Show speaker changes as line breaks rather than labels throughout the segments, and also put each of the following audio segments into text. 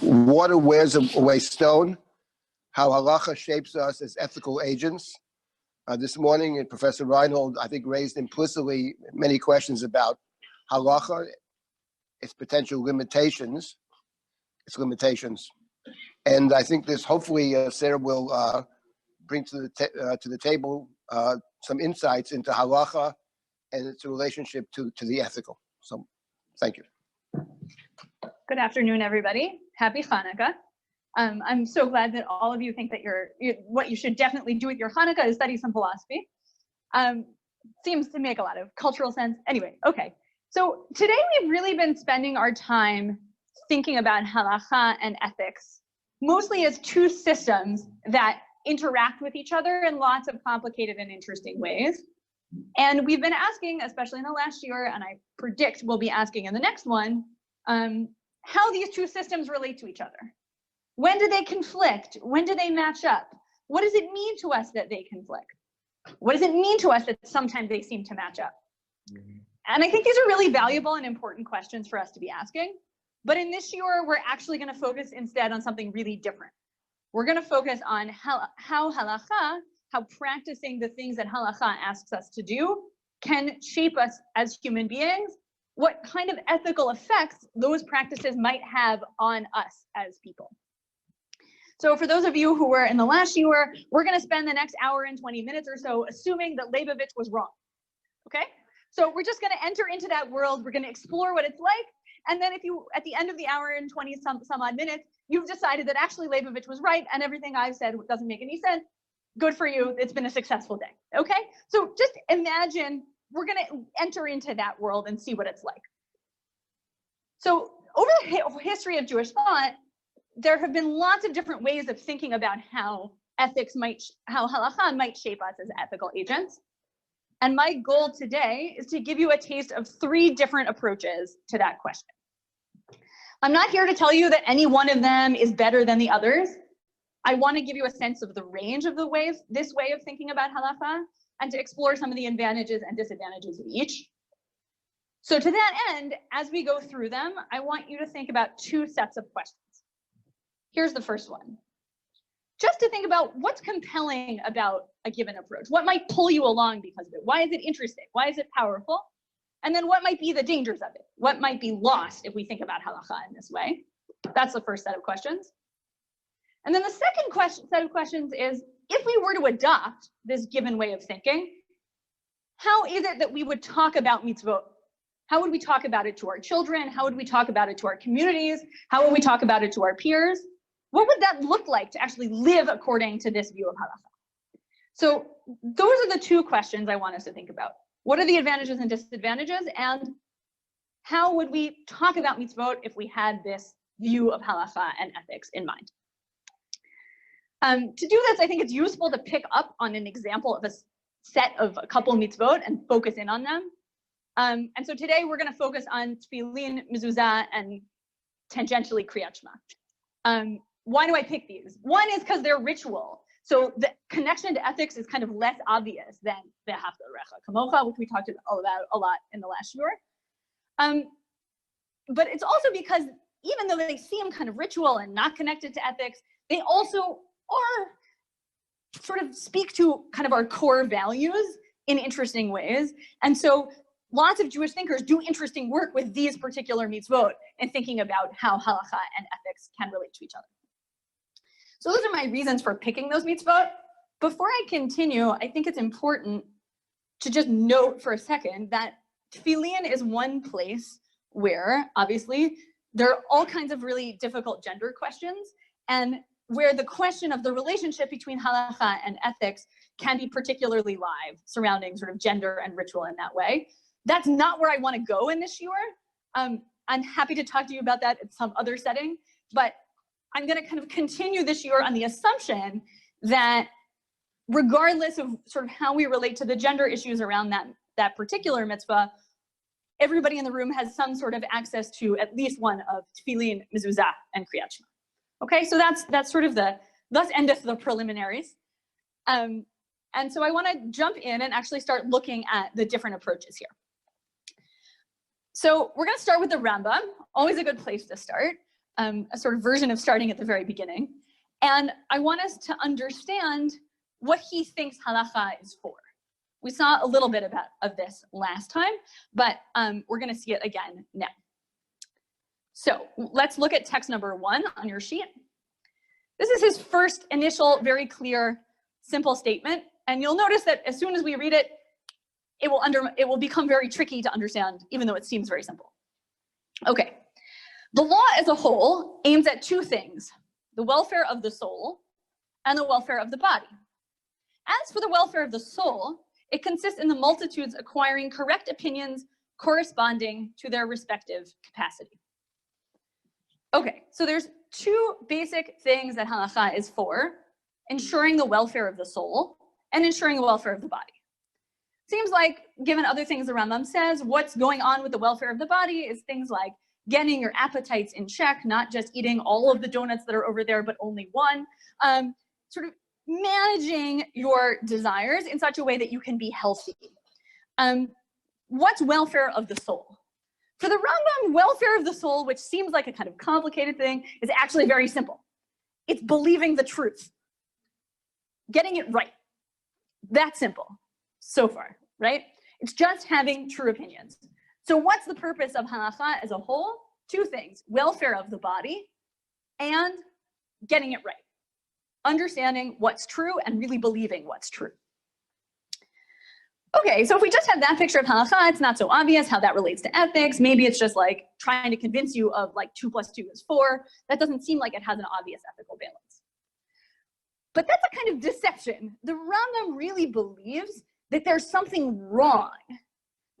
Water wears away stone, how halakhah shapes us as ethical agents. This morning, Professor Reinhold, I think, raised implicitly many questions about halakhah, its potential limitations, and I think this hopefully Sarah will bring to the table some insights into halakhah and its relationship to the ethical. So, thank you.
Good afternoon, everybody. Happy Hanukkah. I'm so glad that all of you think that what you should definitely do with your Hanukkah is study some philosophy. Seems to make a lot of cultural sense. Anyway, okay. So today we've really been spending our time thinking about halakha and ethics, mostly as two systems that interact with each other in lots of complicated and interesting ways. And we've been asking, especially in the last year, and I predict we'll be asking in the next one, how these two systems relate to each other. When do they conflict? When do they match up? What does it mean to us that they conflict? What does it mean to us that sometimes they seem to match up? And I think these are really valuable and important questions for us to be asking. But in this shiur, we're actually going to focus instead on something really different. We're going to focus on how halakha, how practicing the things that halakha asks us to do can shape us as human beings, what kind of ethical effects those practices might have on us as people. So for those of you who were in the last shiur, we're going to spend the next hour and 20 minutes or so assuming that Leibovitz was wrong. Okay? So we're just going to enter into that world. We're going to explore what it's like. And then if you, at the end of the hour and 20 some odd minutes, you've decided that actually Leibovitz was right and everything I've said doesn't make any sense, good for you. It's been a successful day. Okay? So just imagine we're going to enter into that world and see what it's like. So over the history of Jewish thought, there have been lots of different ways of thinking about how how halakha might shape us as ethical agents. And my goal today is to give you a taste of 3 different approaches to that question. I'm not here to tell you that any one of them is better than the others. I want to give you a sense of the range of this way of thinking about halakha and to explore some of the advantages and disadvantages of each. So to that end, as we go through them, I want you to think about 2 sets of questions. Here's the first one. Just to think about what's compelling about a given approach. What might pull you along because of it? Why is it interesting? Why is it powerful? And then what might be the dangers of it? What might be lost if we think about halakha in this way? That's the first set of questions. And then the second set of questions is, if we were to adopt this given way of thinking, how is it that we would talk about mitzvot? How would we talk about it to our children? How would we talk about it to our communities? How would we talk about it to our peers? What would that look like to actually live according to this view of halakha? So those are the 2 questions I want us to think about. What are the advantages and disadvantages? And how would we talk about mitzvot if we had this view of halakha and ethics in mind? To do this, I think it's useful to pick up on an example of a set of a couple mitzvot and focus in on them. And so today we're going to focus on tefflin, mezuzah, and tangentially kriyat shema. Why do I pick these? One is because they're ritual. So the connection to ethics is kind of less obvious than the kamocha, which we talked about a lot in the last year. But it's also because even though they seem kind of ritual and not connected to ethics, they also are sort of speak to kind of our core values in interesting ways. And so lots of Jewish thinkers do interesting work with these particular mitzvot and thinking about how halakha and ethics can relate to each other. So those are my reasons for picking those mitzvot. Before I continue, I think it's important to just note for a second that tefflin is one place where, obviously, there are all kinds of really difficult gender questions, and where the question of the relationship between halakha and ethics can be particularly live, surrounding sort of gender and ritual in that way. That's not where I want to go in this shiur. I'm happy to talk to you about that in some other setting, but I'm going to kind of continue this shiur on the assumption that regardless of sort of how we relate to the gender issues around that particular mitzvah, everybody in the room has some sort of access to at least one of tefflin, mezuzah, and kriyat shema. Okay, so that's sort of thus endeth the preliminaries. And so I want to jump in and actually start looking at the different approaches here. So we're going to start with the Rambam, always a good place to start. a sort of version of starting at the very beginning. And I want us to understand what he thinks halakha is for. We saw a little bit of this last time, but we're going to see it again now. So let's look at text number 1 on your sheet. This is his first initial, very clear, simple statement. And you'll notice that as soon as we read it, it will become very tricky to understand, even though it seems very simple. Okay. The law as a whole aims at 2 things: the welfare of the soul and the welfare of the body. As for the welfare of the soul, it consists in the multitudes acquiring correct opinions corresponding to their respective capacity. Okay, so there's 2 basic things that halakha is for: ensuring the welfare of the soul and ensuring the welfare of the body. Seems like, given other things the Rambam says, what's going on with the welfare of the body is things like getting your appetites in check, not just eating all of the donuts that are over there, but only one. Sort of managing your desires in such a way that you can be healthy. What's welfare of the soul? For the Rambam, welfare of the soul, which seems like a kind of complicated thing, is actually very simple. It's believing the truth, getting it right. That's simple so far, right? It's just having true opinions. So what's the purpose of halakha as a whole? 2 things: welfare of the body and getting it right. Understanding what's true and really believing what's true. Okay, so if we just have that picture of halakha, it's not so obvious how that relates to ethics. Maybe it's just like trying to convince you of like 2 + 2 is 4. That doesn't seem like it has an obvious ethical balance. But that's a kind of deception. The Rambam really believes that there's something wrong,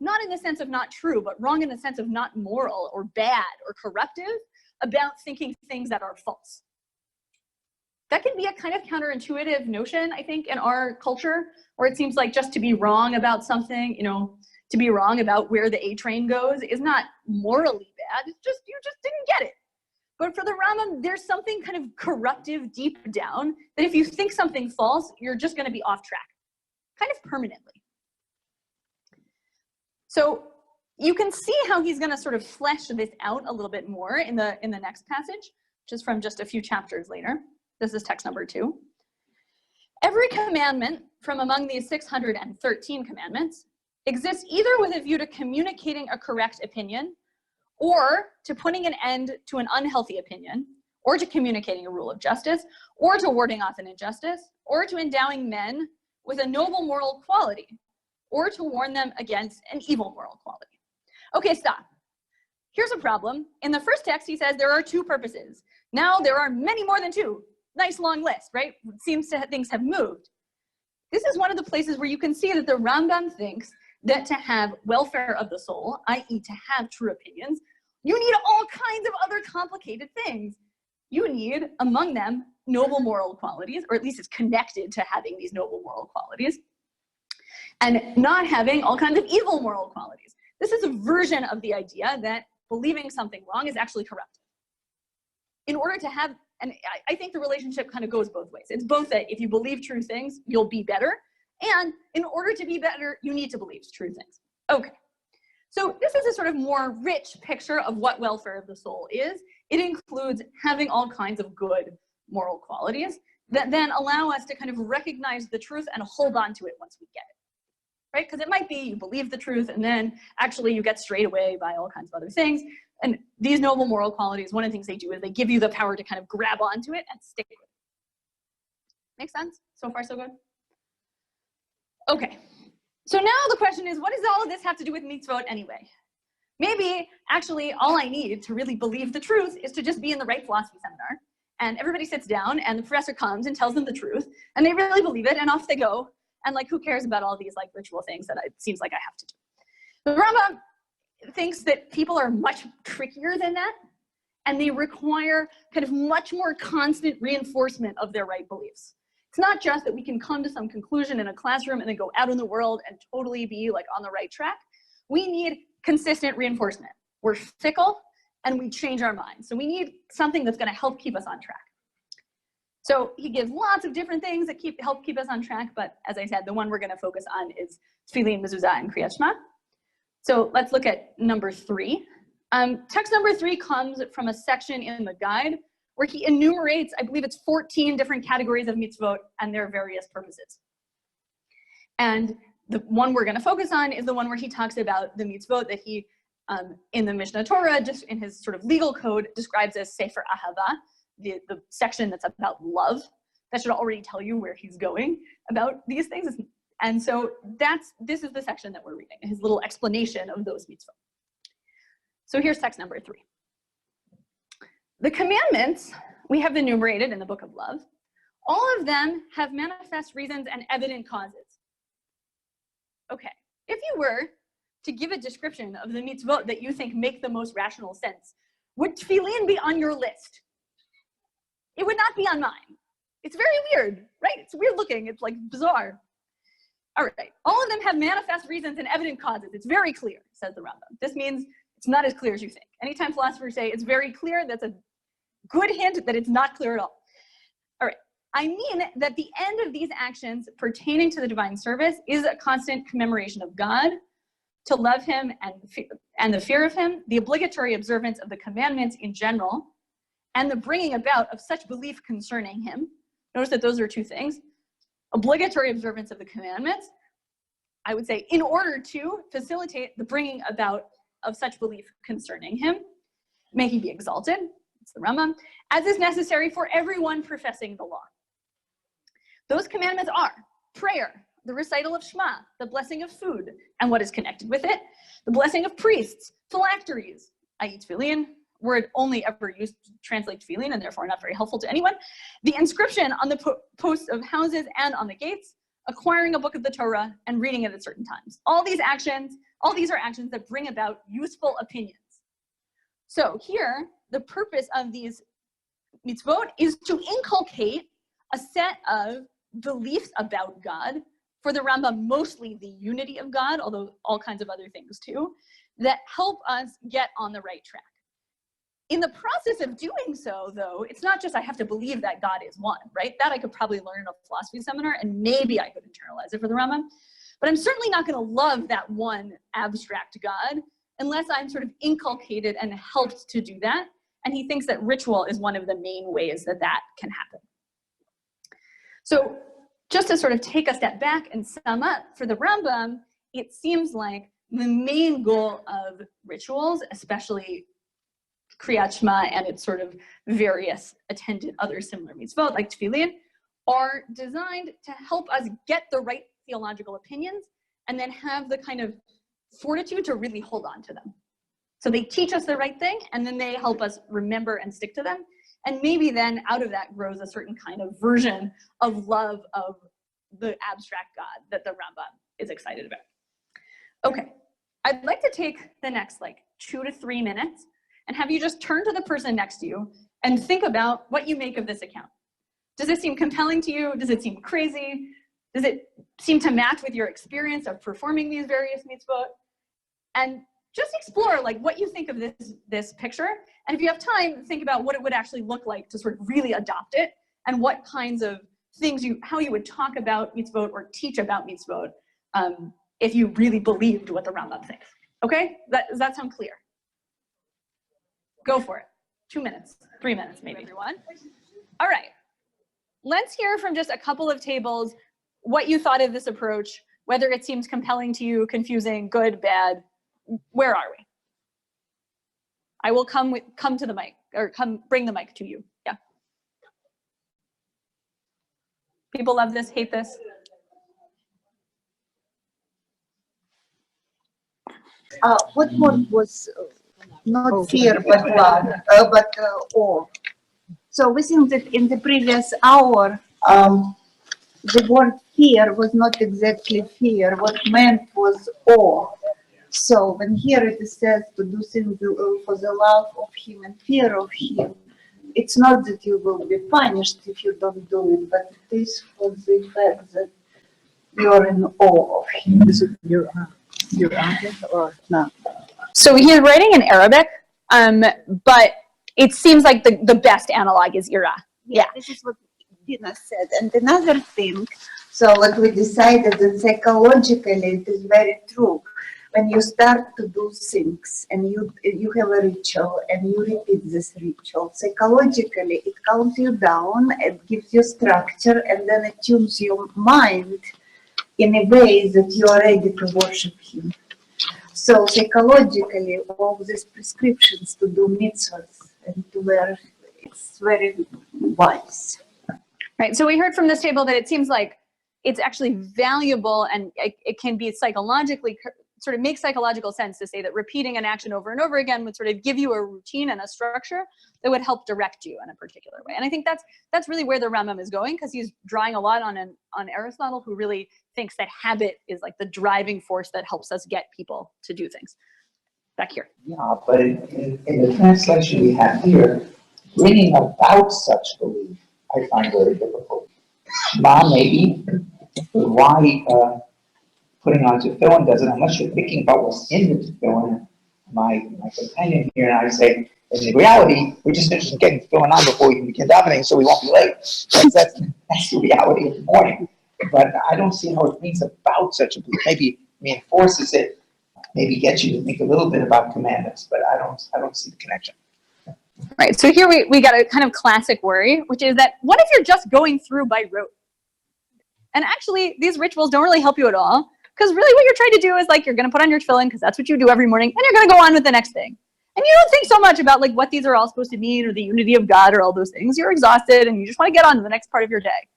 not in the sense of not true, but wrong in the sense of not moral or bad or corruptive about thinking things that are false. That can be a kind of counterintuitive notion, I think, in our culture, where it seems like just to be wrong about something, you know, to be wrong about where the A train goes is not morally bad. It's just, you just didn't get it. But for the Rambam, there's something kind of corruptive deep down that if you think something false, you're just going to be off track, kind of permanently. So you can see how he's going to sort of flesh this out a little bit more in the next passage, which is from just a few chapters later. This is text number 2. Every commandment from among these 613 commandments exists either with a view to communicating a correct opinion, or to putting an end to an unhealthy opinion, or to communicating a rule of justice, or to warding off an injustice, or to endowing men with a noble moral quality, or to warn them against an evil moral quality. Okay, stop. Here's a problem. In the first text, he says there are 2 purposes. Now there are many more than 2. Nice long list, right? It seems to things have moved. This is one of the places where you can see that the Rambam thinks that to have welfare of the soul, i.e. to have true opinions, you need all kinds of other complicated things. You need, among them, noble moral qualities, or at least it's connected to having these noble moral qualities, and not having all kinds of evil moral qualities. This is a version of the idea that believing something wrong is actually corruptive. In order to have, and I think the relationship kind of goes both ways. It's both that if you believe true things, you'll be better, and in order to be better, you need to believe true things. Okay, so this is a sort of more rich picture of what welfare of the soul is. It includes having all kinds of good moral qualities that then allow us to kind of recognize the truth and hold on to it once we get it. Right? Because it might be you believe the truth and then actually you get strayed away by all kinds of other things. And these noble moral qualities, one of the things they do is they give you the power to kind of grab onto it and stick with it. Make sense? So far, so good? Okay. So now the question is, what does all of this have to do with mitzvot anyway? Maybe actually all I need to really believe the truth is to just be in the right philosophy seminar. And everybody sits down and the professor comes and tells them the truth and they really believe it and off they go. And like, who cares about all these like ritual things that it seems like I have to do? The Rambam thinks that people are much trickier than that, and they require kind of much more constant reinforcement of their right beliefs. It's not just that we can come to some conclusion in a classroom and then go out in the world and totally be like on the right track. We need consistent reinforcement. We're fickle and we change our minds. So we need something that's going to help keep us on track. So he gives lots of different things that help keep us on track, but as I said, the one we're going to focus on is tefflin, mezuzah, and kriyat shema. So let's look at number 3. Text number 3 comes from a section in the guide where he enumerates, I believe it's 14 different categories of mitzvot and their various purposes. And the one we're going to focus on is the one where he talks about the mitzvot that he, in the Mishnah Torah, just in his sort of legal code, describes as Sefer Ahava, the section that's about love. That should already tell you where he's going about these things. And so this is the section that we're reading, his little explanation of those mitzvot. So here's text number 3. The commandments we have enumerated in the Book of Love. All of them have manifest reasons and evident causes. Okay, if you were to give a description of the mitzvot that you think make the most rational sense, would tefillin be on your list? It would not be on mine. It's very weird, right? It's weird looking, it's like bizarre. All right, all of them have manifest reasons and evident causes. It's very clear, says the Rambam. This means it's not as clear as you think. Anytime philosophers say it's very clear, that's a good hint that it's not clear at all. All right, I mean that the end of these actions pertaining to the divine service is a constant commemoration of God, to love him and the fear of him, the obligatory observance of the commandments in general, and the bringing about of such belief concerning him. Notice that those are 2 things. Obligatory observance of the commandments, I would say, in order to facilitate the bringing about of such belief concerning him, may he be exalted, it's the Rambam, as is necessary for everyone professing the law. Those commandments are prayer, the recital of Shema, the blessing of food, and what is connected with it, the blessing of priests, phylacteries, i.e. tefillin, word only ever used to translate tefillin and therefore not very helpful to anyone, the inscription on the posts of houses and on the gates, acquiring a book of the Torah, and reading it at certain times. All these are actions that bring about useful opinions. So here, the purpose of these mitzvot is to inculcate a set of beliefs about God, for the Rambam, mostly the unity of God, although all kinds of other things too, that help us get on the right track. In the process of doing so, though, it's not just I have to believe that God is one, right? That I could probably learn in a philosophy seminar, and maybe I could internalize it for the Rambam. But I'm certainly not going to love that one abstract God unless I'm sort of inculcated and helped to do that. And he thinks that ritual is one of the main ways that that can happen. So just to sort of take a step back and sum up, for the Rambam, it seems like the main goal of rituals, especially Kriyat Shema and its sort of various attendant other similar mitzvot like tefillin, are designed to help us get the right theological opinions and then have the kind of fortitude to really hold on to them. So they teach us the right thing and then they help us remember and stick to them. And maybe then out of that grows a certain kind of version of love of the abstract God that the Rambam is excited about. Okay, I'd like to take the next 2 to 3 minutes and have you just turn to the person next to you and think about what you make of this account. Does it seem compelling to you? Does it seem crazy? Does it seem to match with your experience of performing these various mitzvot? And just explore what you think of this picture. And if you have time, think about what it would actually look like to sort of really adopt it and what kinds of things how you would talk about mitzvot or teach about mitzvot if you really believed what the Rambam thinks. Okay, does that sound clear? Go for it. 2 minutes, 3 minutes maybe. Everyone. All right, let's hear from just a couple of tables what you thought of this approach, whether it seems compelling to you, confusing, good, bad. Where are we? I will come to the mic, or bring the mic to you. Yeah. People love this, hate this.
What word was not fear but love, but awe? So we think that in the previous hour, the word fear was not exactly fear. What meant was awe. So when here it says to do things for the love of him and fear of him, it's not that you will be punished if you don't do it, but it is for the fact that you're in awe of him.
Is it your Arabic or not?
So he's writing in Arabic, but it seems like the best analog is ira.
Yeah, this is what Dina said. And another thing, so what we decided that psychologically it is very true. when you start to do things and you have a ritual and you repeat this ritual, psychologically it calms you down, it gives you structure, and then it tunes your mind in a way that you are ready to worship him. So psychologically, all these prescriptions to do mitzvot and to wear, it's very wise.
Right. So we heard from this table that it seems like it's actually valuable, and it can be psychologically, sort of make psychological sense to say that repeating an action over and over again would sort of give you a routine and a structure that would help direct you in a particular way. And I think that's really where the Rambam is going, because he's drawing a lot on Aristotle, who really thinks that habit is like the driving force that helps us get people to do things. Back here.
Yeah, but in the translation we have here, bringing about such belief, I find very difficult. Shema, maybe, but why putting on tefflin doesn't, unless you're thinking about what's in the tefflin. My companion here and I say, in reality, we're just interested in getting tefflin on before we can begin davening, so we won't be late. That's the reality of the morning. But I don't see how it brings about such a belief. Maybe reinforces it, maybe gets you to think a little bit about commandments, but I don't see the connection.
Right, so here we got a kind of classic worry, which is that what if you're just going through by rote? And actually, these rituals don't really help you at all, because really what you're trying to do is like, you're going to put on your tefillin, because that's what you do every morning, and you're going to go on with the next thing. And you don't think so much about like what these are all supposed to mean, or the unity of God, or all those things. You're exhausted, and you just want to get on to the next part of your day.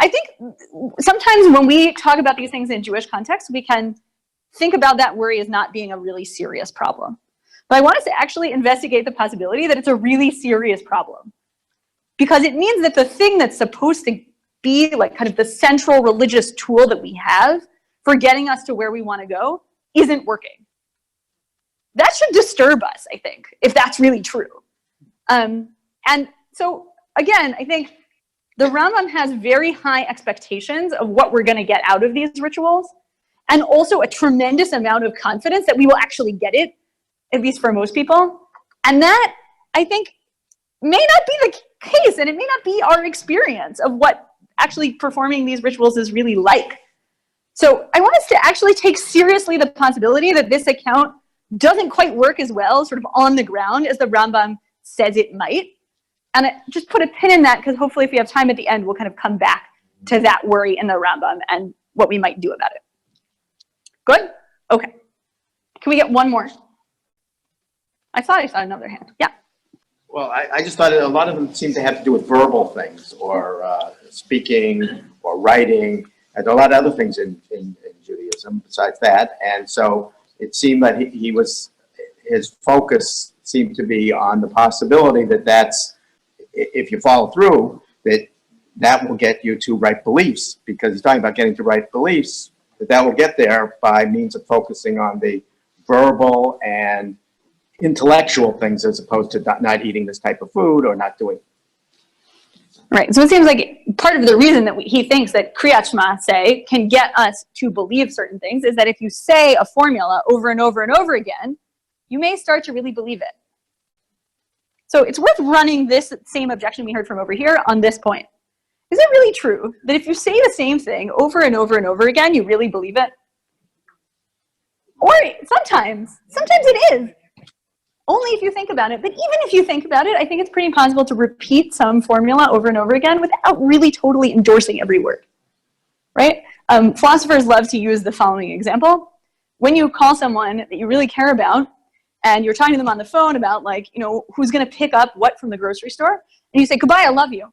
I think sometimes when we talk about these things in Jewish context, we can think about that worry as not being a really serious problem. But I want us to actually investigate the possibility that it's a really serious problem, because it means that the thing that's supposed to be like kind of the central religious tool that we have for getting us to where we want to go isn't working. That should disturb us, I think, if that's really true. And so again, I think the Rambam has very high expectations of what we're going to get out of these rituals, and also a tremendous amount of confidence that we will actually get it, at least for most people. And that, I think, may not be the case, and it may not be our experience of what actually performing these rituals is really like. So I want us to actually take seriously the possibility that this account doesn't quite work as well, sort of on the ground, as the Rambam says it might. And just put a pin in that, because hopefully if we have time at the end, we'll kind of come back to that worry in the Rambam and what we might do about it. Good? Okay. Can we get one more? I thought I saw another hand. Yeah.
Well, I just thought a lot of them seem to have to do with verbal things, or speaking, or writing, and a lot of other things in Judaism besides that. And so it seemed that his focus seemed to be on the possibility that that's, if you follow through, that will get you to right beliefs, because he's talking about getting to right beliefs, that will get there by means of focusing on the verbal and intellectual things, as opposed to not eating this type of food or not doing.
Right. So it seems like part of the reason that he thinks that Kriyat Shema, say, can get us to believe certain things is that if you say a formula over and over and over again, you may start to really believe it. So it's worth running this same objection we heard from over here on this point. Is it really true that if you say the same thing over and over and over again, you really believe it? Or sometimes it is. Only if you think about it. But even if you think about it, I think it's pretty possible to repeat some formula over and over again without really totally endorsing every word, right? Philosophers love to use the following example. When you call someone that you really care about, and you're talking to them on the phone about, like, you know, who's going to pick up what from the grocery store, and you say, "Goodbye, I love you."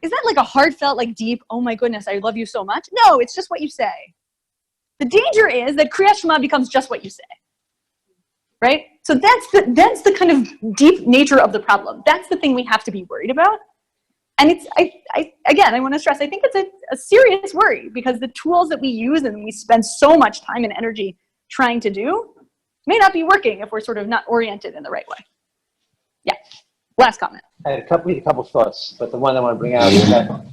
Is that like a heartfelt, like deep, "Oh my goodness, I love you so much"? No, it's just what you say. The danger is that Kriyat Shema becomes just what you say. Right? So that's the kind of deep nature of the problem. That's the thing we have to be worried about. And it's, again, I want to stress, I think it's a serious worry, because the tools that we use and we spend so much time and energy trying to do may not be working if we're sort of not oriented in the right way. Yeah. Last comment.
I had a couple thoughts, but the one I want to bring out is that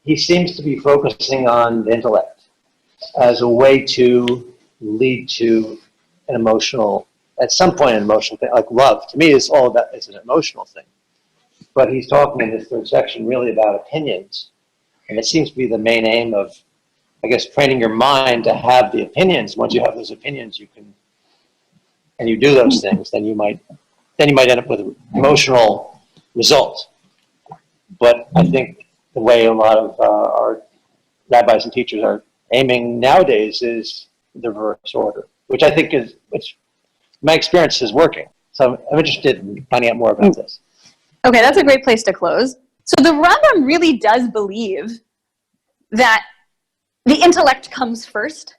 he seems to be focusing on the intellect as a way to lead to an emotional, at some point an emotional thing, like love. To me, it's an emotional thing. But he's talking in this third section really about opinions. And it seems to be the main aim of I guess, training your mind to have the opinions. Once you have those opinions, you can, and you do those things, then you might end up with an emotional result. But I think the way a lot of our rabbis and teachers are aiming nowadays is the reverse order, which I think is, which my experience is working. So I'm interested in finding out more about this.
Okay, that's a great place to close. So the Rambam really does believe that the intellect comes first,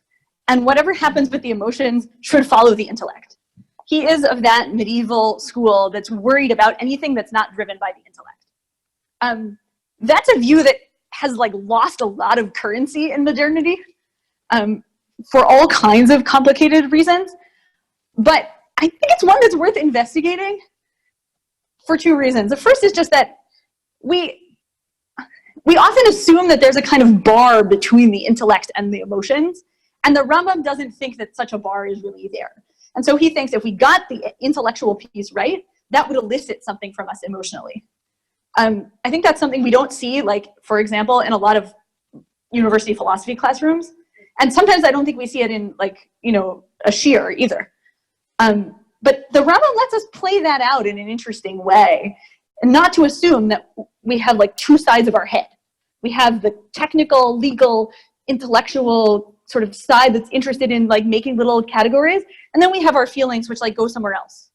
and whatever happens with the emotions should follow the intellect. He is of that medieval school that's worried about anything that's not driven by the intellect. That's a view that has like lost a lot of currency in modernity for all kinds of complicated reasons. But I think it's one that's worth investigating for two reasons. The first is just that we often assume that there's a kind of bar between the intellect and the emotions, and the Rambam doesn't think that such a bar is really there. And so he thinks if we got the intellectual piece right, that would elicit something from us emotionally. I think that's something we don't see, like, for example, in a lot of university philosophy classrooms. And sometimes I don't think we see it in, like, you know, a shiur either. But the Rambam lets us play that out in an interesting way, and not to assume that we have like two sides of our head. We have the technical, legal, intellectual sort of side that's interested in like making little categories, and then we have our feelings which like go somewhere else.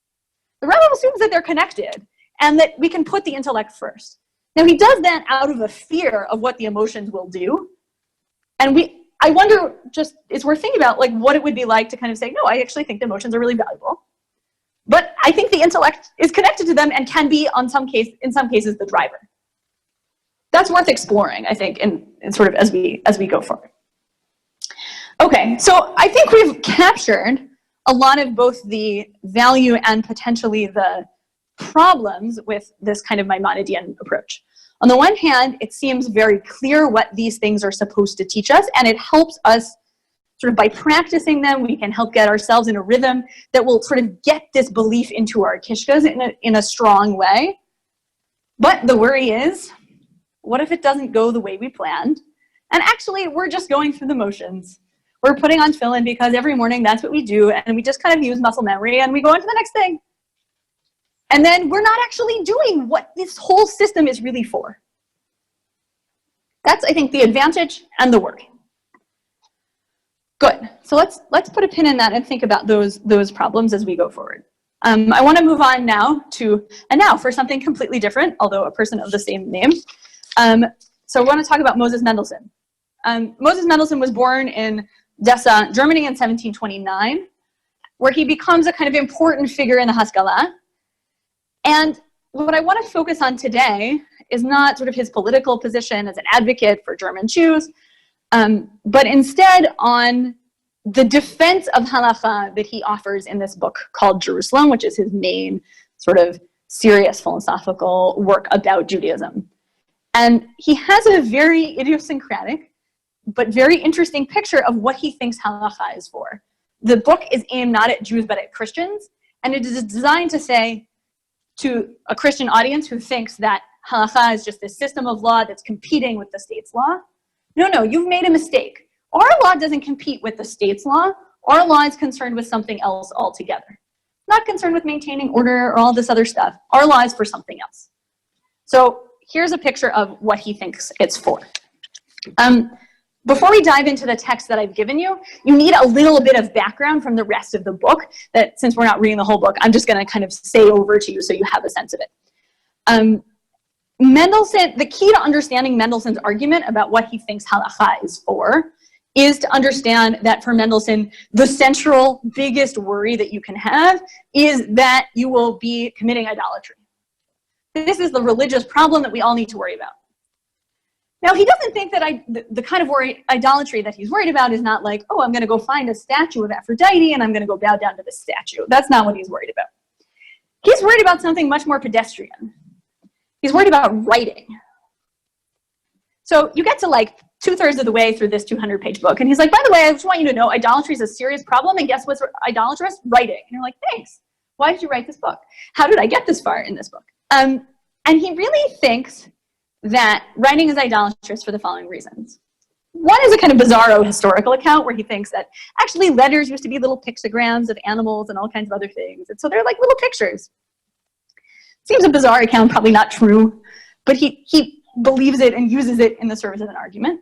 The Rambam assumes that they're connected and that we can put the intellect first. Now he does that out of a fear of what the emotions will do. And I wonder, just, it's worth thinking about like what it would be like to kind of say, no, I actually think the emotions are really valuable. But I think the intellect is connected to them and can be in some cases the driver. That's worth exploring, I think, in sort of as we go forward. Okay, so I think we've captured a lot of both the value and potentially the problems with this kind of Maimonidean approach. On the one hand, it seems very clear what these things are supposed to teach us, and it helps us sort of by practicing them, we can help get ourselves in a rhythm that will sort of get this belief into our kishkas in a strong way. But the worry is, what if it doesn't go the way we planned? And actually, we're just going through the motions. We're putting on tefflin because every morning that's what we do, and we just kind of use muscle memory, and we go on to the next thing. And then we're not actually doing what this whole system is really for. That's, I think, the advantage and the worry. Good. So let's put a pin in that and think about those problems as we go forward. I want to move on now for something completely different, although a person of the same name. So I want to talk about Moses Mendelssohn. Moses Mendelssohn was born in Dessau, Germany in 1729, where he becomes a kind of important figure in the Haskalah. And what I want to focus on today is not sort of his political position as an advocate for German Jews, but instead on the defense of Halakhah that he offers in this book called Jerusalem, which is his main sort of serious philosophical work about Judaism. And he has a very idiosyncratic but very interesting picture of what he thinks Halakhah is for. The book is aimed not at Jews but at Christians, and it is designed to say to a Christian audience who thinks that Halakhah is just this system of law that's competing with the state's law, no, you've made a mistake. Our law doesn't compete with the state's law. Our law is concerned with something else altogether. Not concerned with maintaining order or all this other stuff. Our law is for something else. So here's a picture of what he thinks it's for. Before we dive into the text that I've given you, you need a little bit of background from the rest of the book that, since we're not reading the whole book, I'm just going to kind of say over to you so you have a sense of it. Mendelssohn, the key to understanding Mendelssohn's argument about what he thinks Halakhah is for is to understand that for Mendelssohn, the central biggest worry that you can have is that you will be committing idolatry. This is the religious problem that we all need to worry about. Now, he doesn't think that the kind of idolatry that he's worried about is not like, oh, I'm going to go find a statue of Aphrodite and I'm going to go bow down to the statue. That's not what he's worried about. He's worried about something much more pedestrian. He's worried about writing. So you get to like 2/3 of the way through this 200-page book, and he's like, by the way, I just want you to know idolatry is a serious problem, and guess what's idolatrous? Writing. And you're like, thanks. Why did you write this book? How did I get this far in this book? And he really thinks that writing is idolatrous for the following reasons. One is a kind of bizarro historical account where he thinks that actually letters used to be little pictograms of animals and all kinds of other things. And so they're like little pictures. Seems a bizarre account, probably not true, but he believes it and uses it in the service of an argument.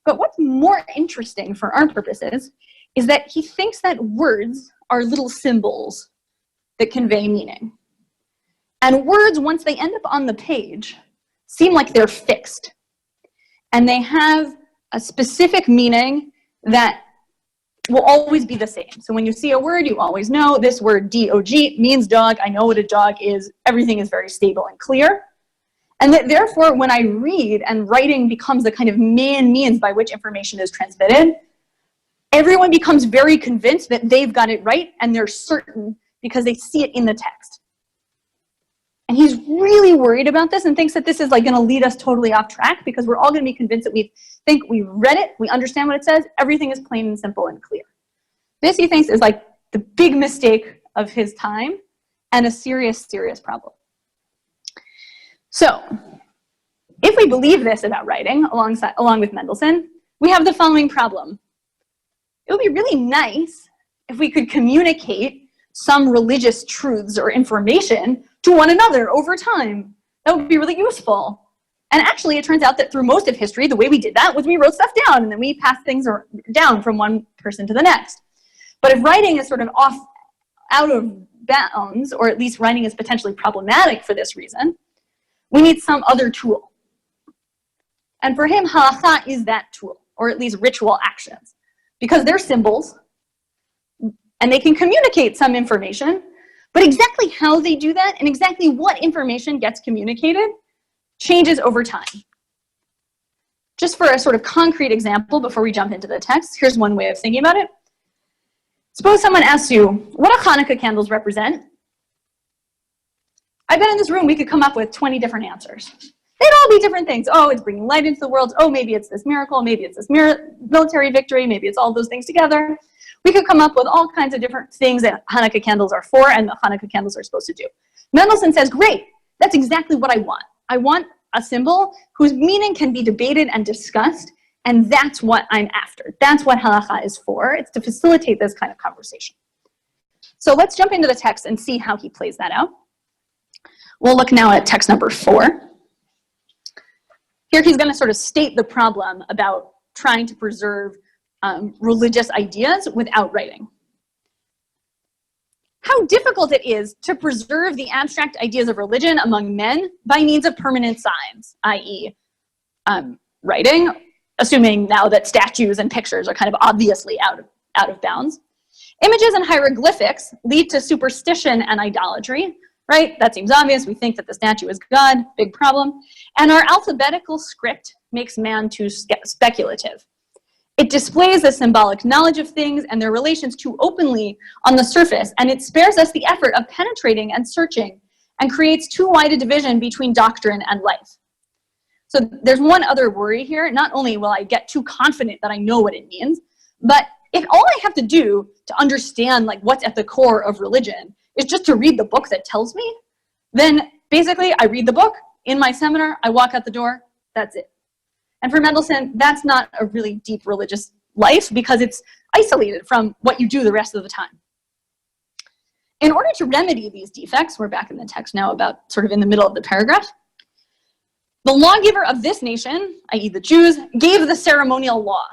But what's more interesting for our purposes is that he thinks that words are little symbols that convey meaning. And words, once they end up on the page, seem like they're fixed. And they have a specific meaning that will always be the same. So when you see a word, you always know this word D-O-G means dog. I know what a dog is. Everything is very stable and clear. And that therefore, when I read and writing becomes the kind of main means by which information is transmitted, everyone becomes very convinced that they've got it right, and they're certain because they see it in the text. And he's really worried about this and thinks that this is like going to lead us totally off track because we're all going to be convinced that we think we read it, we understand what it says, everything is plain and simple and clear. This, he thinks, is like the big mistake of his time and a serious, serious problem. So, if we believe this about writing, along with Mendelssohn, we have the following problem. It would be really nice if we could communicate some religious truths or information to one another over time. That would be really useful. And actually, it turns out that through most of history, the way we did that was we wrote stuff down, and then we passed things down from one person to the next. But if writing is sort of out of bounds, or at least writing is potentially problematic for this reason, we need some other tool. And for him, halakhah is that tool, or at least ritual actions, because they're symbols, and they can communicate some information, but exactly how they do that and exactly what information gets communicated changes over time. Just for a sort of concrete example before we jump into the text, here's one way of thinking about it. Suppose someone asks you, what do Hanukkah candles represent? I bet in this room we could come up with 20 different answers. They'd all be different things. Oh, it's bringing light into the world. Oh, maybe it's this miracle. Maybe it's this military victory. Maybe it's all those things together. We could come up with all kinds of different things that Hanukkah candles are for and that Hanukkah candles are supposed to do. Mendelssohn says, great, that's exactly what I want. I want a symbol whose meaning can be debated and discussed, and that's what I'm after. That's what halakhah is for. It's to facilitate this kind of conversation. So let's jump into the text and see how he plays that out. We'll look now at text number 4. Here he's going to sort of state the problem about trying to preserve religious ideas without writing. How difficult it is to preserve the abstract ideas of religion among men by means of permanent signs, i.e. writing, assuming now that statues and pictures are kind of obviously out of bounds. Images and hieroglyphics lead to superstition and idolatry, right? That seems obvious. We think that the statue is God, big problem. And our alphabetical script makes man too speculative. It displays a symbolic knowledge of things and their relations too openly on the surface, and it spares us the effort of penetrating and searching and creates too wide a division between doctrine and life. So there's one other worry here. Not only will I get too confident that I know what it means, but if all I have to do to understand like what's at the core of religion is just to read the book that tells me, then basically I read the book, in my seminar, I walk out the door, that's it. And for Mendelssohn, that's not a really deep religious life because it's isolated from what you do the rest of the time. In order to remedy these defects, we're back in the text now about sort of in the middle of the paragraph, the lawgiver of this nation, i.e. the Jews, gave the ceremonial law.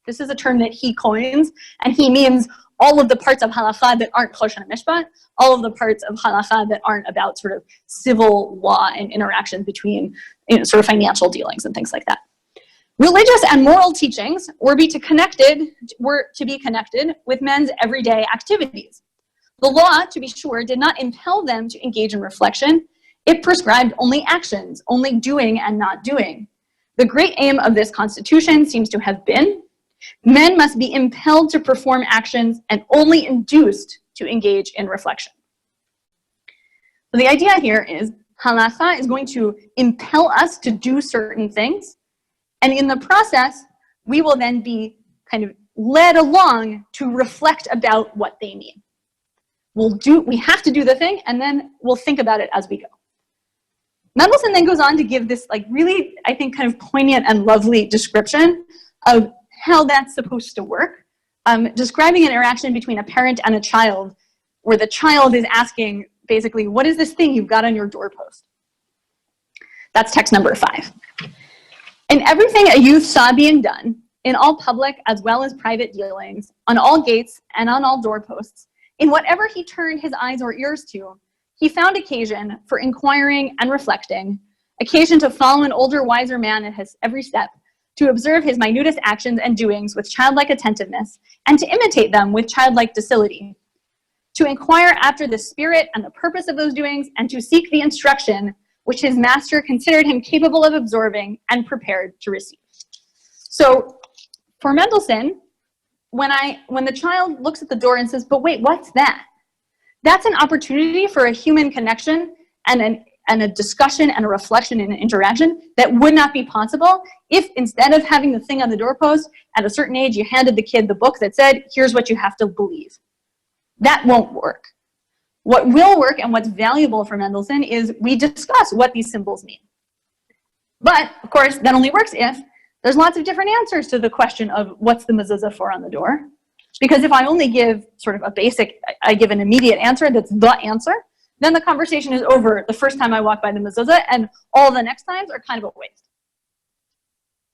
This is a term that he coins, and he means all of the parts of halakhah that aren't choshen and mishpat, all of the parts of halakhah that aren't about sort of civil law and interactions between sort of financial dealings and things like that. Religious and moral teachings were to be connected with men's everyday activities. The law, to be sure, did not impel them to engage in reflection. It prescribed only actions, only doing and not doing. The great aim of this constitution seems to have been, men must be impelled to perform actions and only induced to engage in reflection. So the idea here is halakhah is going to impel us to do certain things, and in the process, we will then be kind of led along to reflect about what they mean. We have to do the thing, and then we'll think about it as we go. Mendelssohn then goes on to give this like really, I think, kind of poignant and lovely description of how that's supposed to work, describing an interaction between a parent and a child, where the child is asking, basically, what is this thing you've got on your doorpost? That's text number 5. In everything a youth saw being done, in all public as well as private dealings, on all gates and on all doorposts, in whatever he turned his eyes or ears to, he found occasion for inquiring and reflecting, occasion to follow an older, wiser man at his every step, to observe his minutest actions and doings with childlike attentiveness, and to imitate them with childlike docility, to inquire after the spirit and the purpose of those doings, and to seek the instruction which his master considered him capable of absorbing and prepared to receive. So for Mendelssohn, when the child looks at the door and says, but wait, what's that? That's an opportunity for a human connection and a discussion and a reflection and an interaction that would not be possible if, instead of having the thing on the doorpost, at a certain age, you handed the kid the book that said, here's what you have to believe. That won't work. What will work and what's valuable for Mendelssohn is we discuss what these symbols mean. But, of course, that only works if there's lots of different answers to the question of what's the mezuzah for on the door. Because if I only give sort of a basic, I give an immediate answer that's the answer, then the conversation is over the first time I walk by the mezuzah, and all the next times are kind of a waste.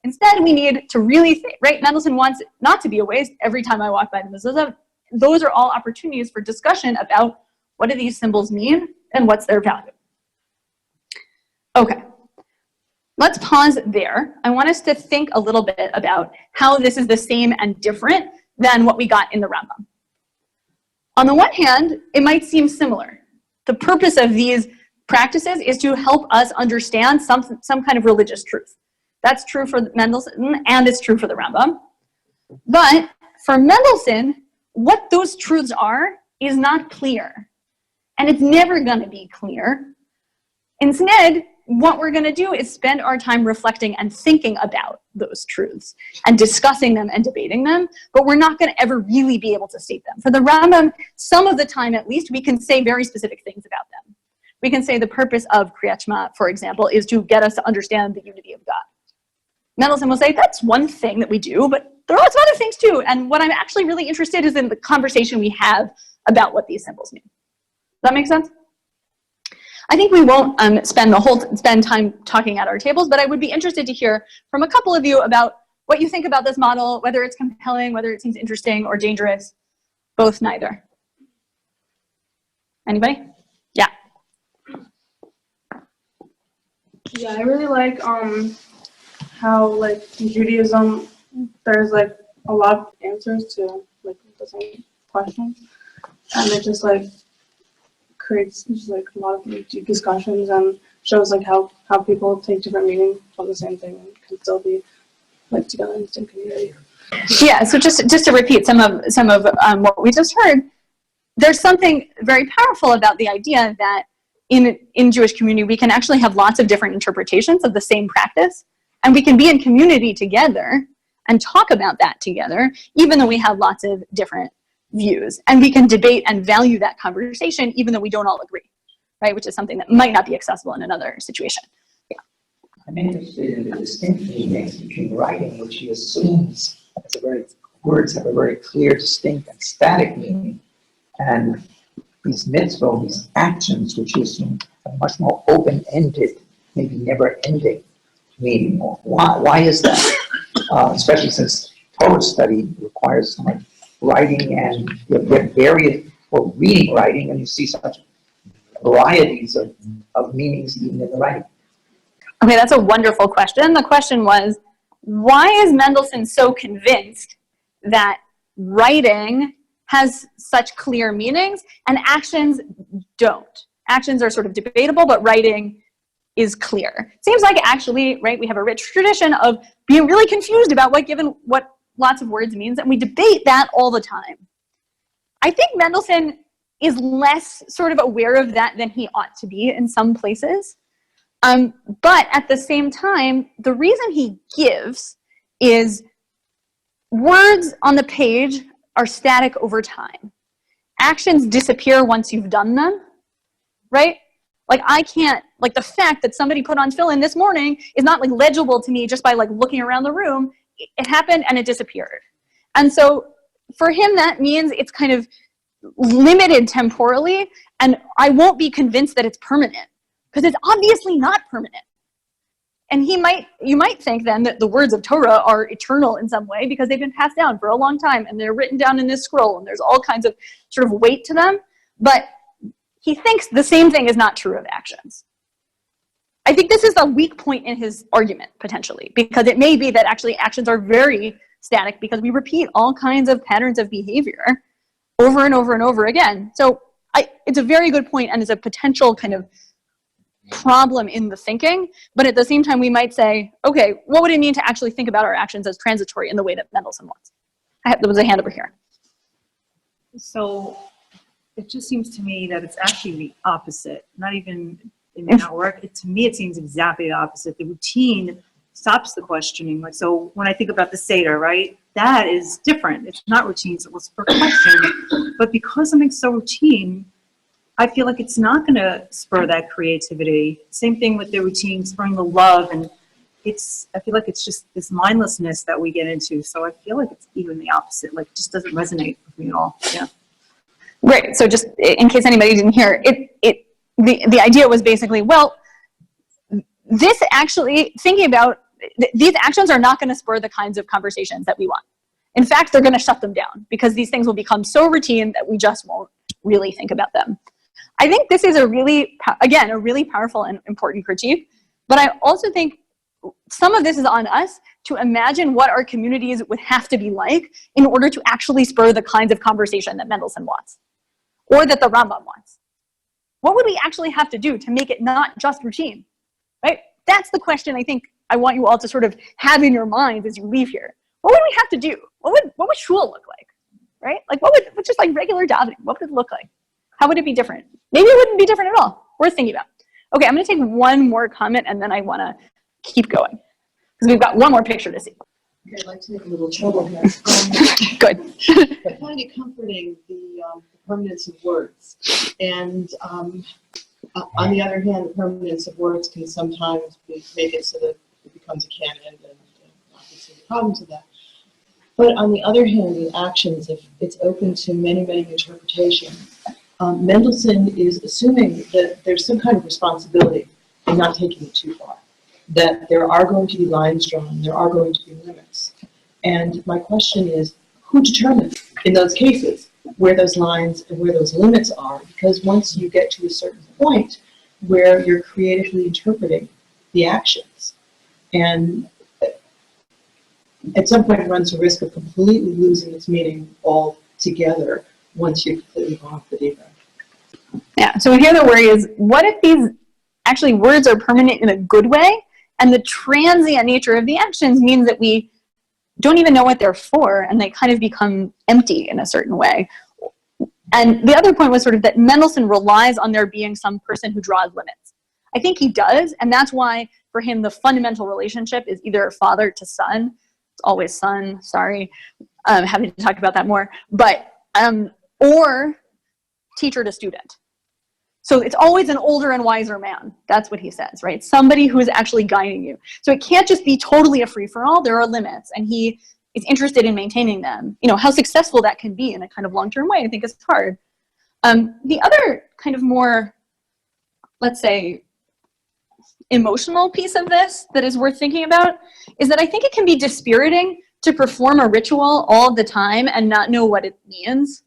Instead, we need to really think, right? Mendelssohn wants it not to be a waste every time I walk by the mezuzah. Those are all opportunities for discussion about what do these symbols mean and what's their value. Okay, let's pause there. I want us to think a little bit about how this is the same and different than what we got in the Rambam. On the one hand, it might seem similar. The purpose of these practices is to help us understand some kind of religious truth. That's true for Mendelssohn, and it's true for the Rambam. But for Mendelssohn, what those truths are is not clear. And it's never going to be clear. Instead, what we're going to do is spend our time reflecting and thinking about those truths and discussing them and debating them, but we're not going to ever really be able to state them. For the Rambam, some of the time at least, we can say very specific things about them. We can say the purpose of Kriyat Shema, for example, is to get us to understand the unity of God. Mendelssohn will say, that's one thing that we do, but there are lots of other things too. And what I'm actually really interested in is the conversation we have about what these symbols mean. Does that make sense? I think we won't spend time talking at our tables, but I would be interested to hear from a couple of you about what you think about this model, whether it's compelling, whether it seems interesting or dangerous, both neither. Anybody? Yeah.
Yeah, I really like how like in Judaism there's like a lot of answers to like the same questions, and it just like creates just like a lot of like, deep discussions and shows like how people take different meanings from the same thing and can still be like together in the same community.
Yeah. So just to repeat some of what we just heard, there's something very powerful about the idea that in Jewish community we can actually have lots of different interpretations of the same practice, and we can be in community together and talk about that together, even though we have lots of different views, and we can debate and value that conversation even though we don't all agree, right? Which is something that might not be accessible in another situation. Yeah.
I'm interested in the distinction he makes between writing, which he assumes words have a very clear, distinct, and static meaning, and these mitzvot, these actions, which he assumes have much more open-ended, maybe never-ending meaning. Why is that? Especially since Torah study requires so much writing, and you get various, or reading writing, and you see such varieties of meanings even in the writing.
Okay, that's a wonderful question. The question was, why is Mendelssohn so convinced that writing has such clear meanings and actions don't? Actions are sort of debatable, but writing is clear. Seems like actually, right, we have a rich tradition of being really confused about what lots of words means, and we debate that all the time. I think Mendelssohn is less sort of aware of that than he ought to be in some places. But at the same time, the reason he gives is words on the page are static over time. Actions disappear once you've done them, right? Like I can't, like the fact that somebody put on tefflin this morning is not like legible to me just by like looking around the room. it happened and it disappeared. And so for him, that means it's kind of limited temporally, and I won't be convinced that it's permanent, because it's obviously not permanent. And you might think then that the words of Torah are eternal in some way because they've been passed down for a long time and they're written down in this scroll and there's all kinds of sort of weight to them. But he thinks the same thing is not true of actions. I think this is a weak point in his argument, potentially, because it may be that actually actions are very static because we repeat all kinds of patterns of behavior over and over and over again. So it's a very good point and is a potential kind of problem in the thinking, but at the same time we might say, okay, what would it mean to actually think about our actions as transitory in the way that Mendelssohn wants? There was a hand over here.
So it just seems to me that it's actually the opposite. Not even, it may not work. To me, it seems exactly the opposite. The routine stops the questioning. Like, so when I think about the Seder, right, that is different. It's not routine, so it's for question. But because something's so routine, I feel like it's not going to spur that creativity. Same thing with the routine, spurring the love, and I feel like it's just this mindlessness that we get into. So I feel like it's even the opposite. Like, it just doesn't resonate with me at all. Yeah.
Right. So just in case anybody didn't hear, the idea was basically, well, this actually, thinking about these actions are not going to spur the kinds of conversations that we want. In fact, they're going to shut them down because these things will become so routine that we just won't really think about them. I think this is a really powerful and important critique, but I also think some of this is on us to imagine what our communities would have to be like in order to actually spur the kinds of conversation that Mendelssohn wants, or that the Rambam wants. What would we actually have to do to make it not just routine, right? That's the question I think I want you all to sort of have in your minds as you leave here. What would we have to do? What would shul look like, right? Like what would just like regular davening, what would it look like? How would it be different? Maybe it wouldn't be different at all. Worth thinking about. Okay, I'm going to take one more comment and then I want to keep going because we've got one more picture to see.
Okay, I'd like to make a little trouble here.
Good.
I find it comforting the permanence of words, and on the other hand, the permanence of words can sometimes make it so that it becomes a canon, and obviously the problems of that. But on the other hand, in actions, if it's open to many, many interpretations, Mendelssohn is assuming that there's some kind of responsibility in not taking it too far, that there are going to be lines drawn, there are going to be limits. And my question is, who determines in those cases where those lines and where those limits are? Because once you get to a certain point where you're creatively interpreting the actions, and at some point it runs the risk of completely losing its meaning altogether once you've completely gone off the deep end.
Yeah, so here the worry is, what if these actually words are permanent in a good way, and the transient nature of the actions means that we don't even know what they're for, and they kind of become empty in a certain way. And the other point was sort of that Mendelssohn relies on there being some person who draws limits. I think he does, and that's why for him the fundamental relationship is either father to son. It's always son, sorry, I'm happy to talk about that more, but or teacher to student. So it's always an older and wiser man. That's what he says, right? Somebody who is actually guiding you. So it can't just be totally a free-for-all. There are limits, and he is interested in maintaining them. You know, how successful that can be in a kind of long-term way, I think is hard. The other kind of more, let's say, emotional piece of this that is worth thinking about is that I think it can be dispiriting to perform a ritual all the time and not know what it means.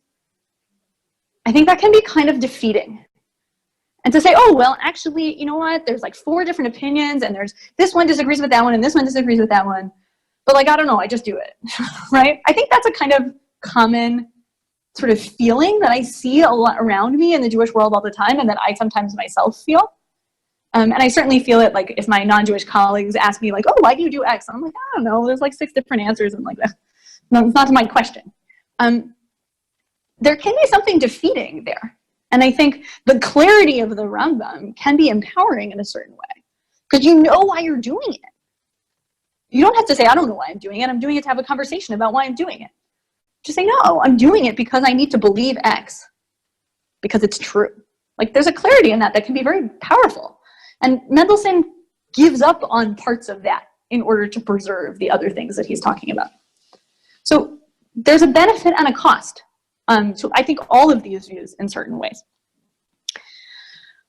I think that can be kind of defeating. And to say, oh, well, actually, you know what? There's like 4 different opinions, and there's this one disagrees with that one, and this one disagrees with that one. But like, I don't know, I just do it, right? I think that's a kind of common sort of feeling that I see a lot around me in the Jewish world all the time, and that I sometimes myself feel. And I certainly feel it, like, if my non-Jewish colleagues ask me, like, oh, why do you do X? I'm like, I don't know, there's like 6 different answers, and like, no, it's not my question. There can be something defeating there. And I think the clarity of the Rambam can be empowering in a certain way, because you know why you're doing it. You don't have to say, I don't know why I'm doing it. I'm doing it to have a conversation about why I'm doing it. Just say, no, I'm doing it because I need to believe X, because it's true. Like, there's a clarity in that that can be very powerful. And Mendelssohn gives up on parts of that in order to preserve the other things that he's talking about. So there's a benefit and a cost. So I think all of these views in certain ways.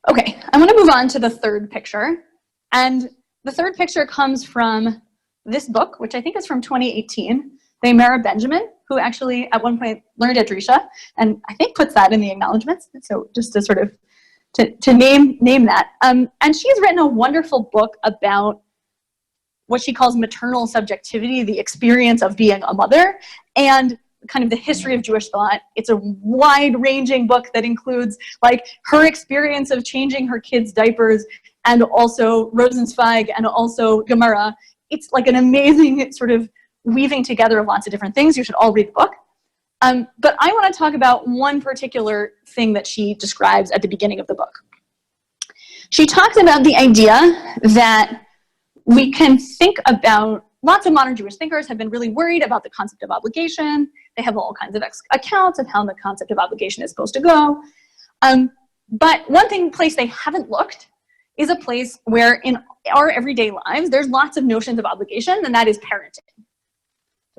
Okay, I'm going to move on to the third picture. And the third picture comes from this book, which I think is from 2018, by Mara Benjamin, who actually at one point learned at Drisha, and I think puts that in the acknowledgments. So just to sort of to name that. And she's written a wonderful book about what she calls maternal subjectivity, the experience of being a mother, and kind of the history of Jewish thought. It's a wide-ranging book that includes like her experience of changing her kids' diapers, and also Rosenzweig, and also Gemara. It's like an amazing sort of weaving together of lots of different things. You should all read the book. But I want to talk about one particular thing that she describes at the beginning of the book. She talks about the idea that we can think about, lots of modern Jewish thinkers have been really worried about the concept of obligation. They have all kinds of accounts of how the concept of obligation is supposed to go. But one place they haven't looked is a place where in our everyday lives, there's lots of notions of obligation, and that is parenting.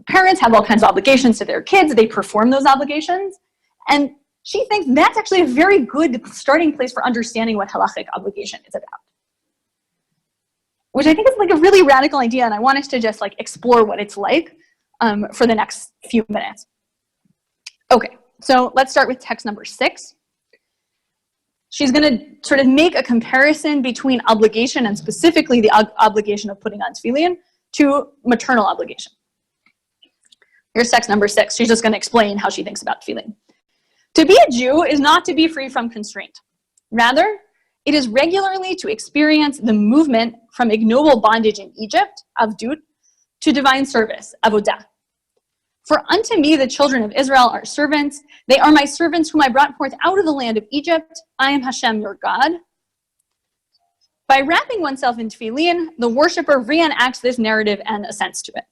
Parents have all kinds of obligations to their kids. They perform those obligations. And she thinks that's actually a very good starting place for understanding what halakhic obligation is about. Which I think is like a really radical idea, and I want us to just like explore what it's like for the next few minutes. Okay, so let's start with text number 6. She's going to sort of make a comparison between obligation, and specifically the obligation of putting on tefflin, to maternal obligation. Here's text number 6. She's just going to explain how she thinks about tefflin. To be a Jew is not to be free from constraint. Rather, it is regularly to experience the movement from ignoble bondage in Egypt, avdut, to divine service, avodah. For unto me the children of Israel are servants. They are my servants whom I brought forth out of the land of Egypt. I am Hashem, your God. By wrapping oneself in tefflin, the worshiper reenacts this narrative and assents to it.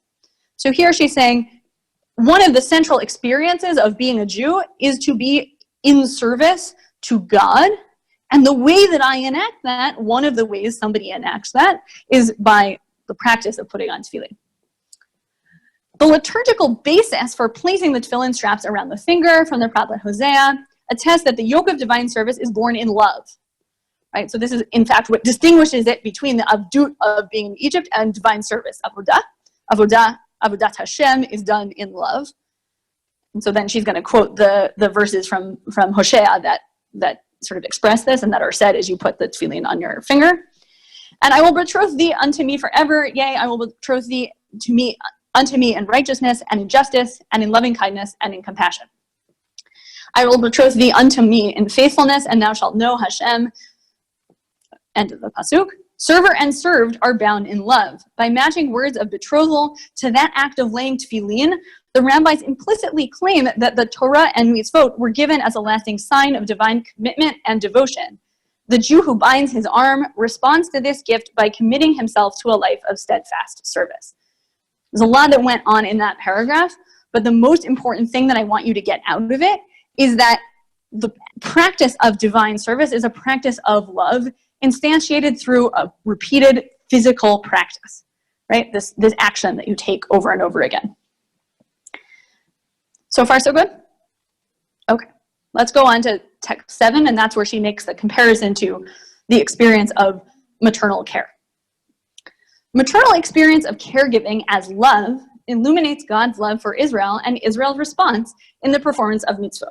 So here she's saying, one of the central experiences of being a Jew is to be in service to God. And the way that I enact that, one of the ways somebody enacts that, is by the practice of putting on tefflin. The liturgical basis for placing the tefflin straps around the finger from the prophet Hosea attests that the yoke of divine service is born in love. Right? So this is, in fact, what distinguishes it between the avdut of being in Egypt and divine service, avodah. Avodat Hashem is done in love. And so then she's going to quote the verses from Hosea that sort of express this, and that are said as you put the tefflin on your finger. And I will betroth thee unto me forever. Yea, I will betroth thee unto me in righteousness and in justice and in loving kindness and in compassion. I will betroth thee unto me in faithfulness, and thou shalt know Hashem. End of the pasuk. Server and served are bound in love. By matching words of betrothal to that act of laying tefflin, the rabbis implicitly claim that the Torah and mitzvot were given as a lasting sign of divine commitment and devotion. The Jew who binds his arm responds to this gift by committing himself to a life of steadfast service. There's a lot that went on in that paragraph, but the most important thing that I want you to get out of it is that the practice of divine service is a practice of love instantiated through a repeated physical practice, right? This action that you take over and over again. So far, so good? Okay, let's go on to text 7, and that's where she makes the comparison to the experience of maternal care. Maternal experience of caregiving as love illuminates God's love for Israel and Israel's response in the performance of mitzvot.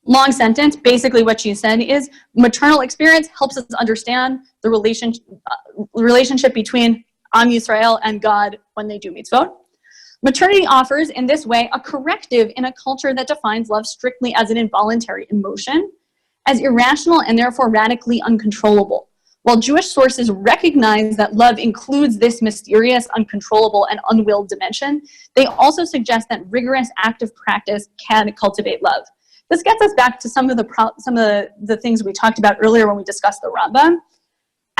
Long sentence, basically what she said is maternal experience helps us understand the relationship between Am Yisrael and God when they do mitzvot. Maternity offers, in this way, a corrective in a culture that defines love strictly as an involuntary emotion, as irrational and therefore radically uncontrollable. While Jewish sources recognize that love includes this mysterious, uncontrollable, and unwilled dimension, they also suggest that rigorous active practice can cultivate love. This gets us back to some of the things we talked about earlier when we discussed the Rambam,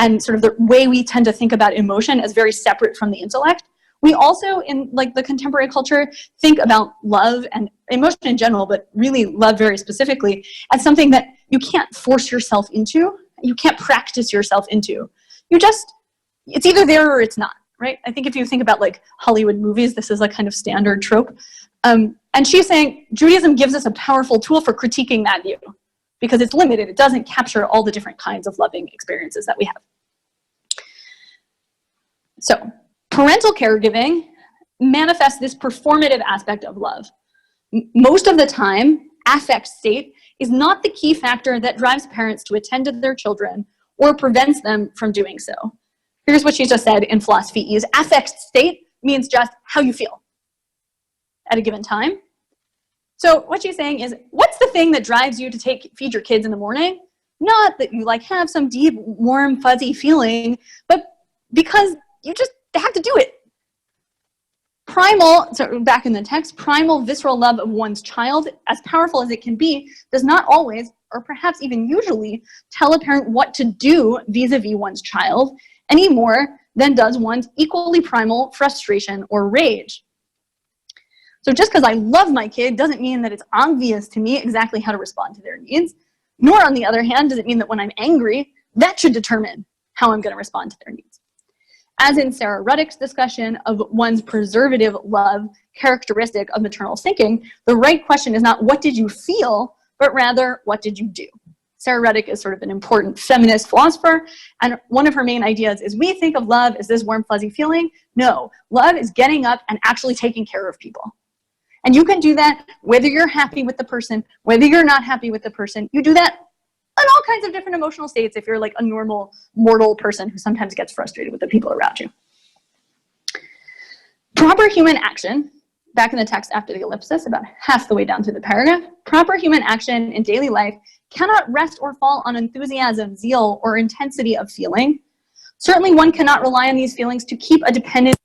and sort of the way we tend to think about emotion as very separate from the intellect. We also, in like the contemporary culture, think about love and emotion in general, but really love very specifically, as something that you can't force yourself into, you can't practice yourself into. It's either there or it's not, right? I think if you think about like Hollywood movies, this is a kind of standard trope. And she's saying Judaism gives us a powerful tool for critiquing that view because it's limited. It doesn't capture all the different kinds of loving experiences that we have. So parental caregiving manifests this performative aspect of love. Most of the time, affect state is not the key factor that drives parents to attend to their children or prevents them from doing so. Here's what she just said in philosophy E's. Affect state means just how you feel at a given time. So what she's saying is, what's the thing that drives you to feed your kids in the morning? Not that you like have some deep, warm, fuzzy feeling, but because you just have to do it. Primal, so back in the text, primal visceral love of one's child, as powerful as it can be, does not always, or perhaps even usually, tell a parent what to do vis-a-vis one's child, any more than does one's equally primal frustration or rage. So just because I love my kid doesn't mean that it's obvious to me exactly how to respond to their needs, nor on the other hand does it mean that when I'm angry, that should determine how I'm going to respond to their needs. As in Sarah Ruddick's discussion of one's preservative love characteristic of maternal thinking, the right question is not what did you feel, but rather what did you do? Sarah Ruddick is sort of an important feminist philosopher, and one of her main ideas is we think of love as this warm, fuzzy feeling. No, love is getting up and actually taking care of people. And you can do that whether you're happy with the person, whether you're not happy with the person. You do that in all kinds of different emotional states if you're like a normal mortal person who sometimes gets frustrated with the people around you. Proper human action, back in the text after the ellipsis, about half the way down through the paragraph, proper human action in daily life cannot rest or fall on enthusiasm, zeal, or intensity of feeling. Certainly one cannot rely on these feelings to keep a dependent.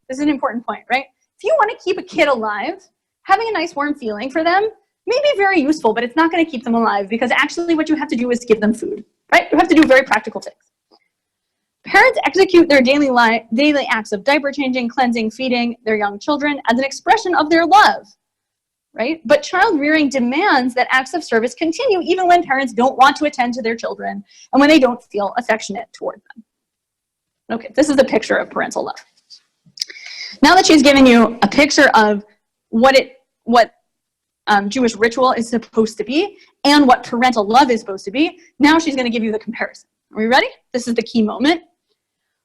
This is an important point, right? If you want to keep a kid alive, having a nice warm feeling for them may be very useful, but it's not going to keep them alive because actually what you have to do is give them food, right? You have to do very practical things. Parents execute their daily acts of diaper changing, cleansing, feeding their young children as an expression of their love, right? But child rearing demands that acts of service continue even when parents don't want to attend to their children and when they don't feel affectionate toward them. Okay, this is a picture of parental love. Now that she's given you a picture of what Jewish ritual is supposed to be and what parental love is supposed to be, now she's going to give you the comparison. Are we ready? This is the key moment.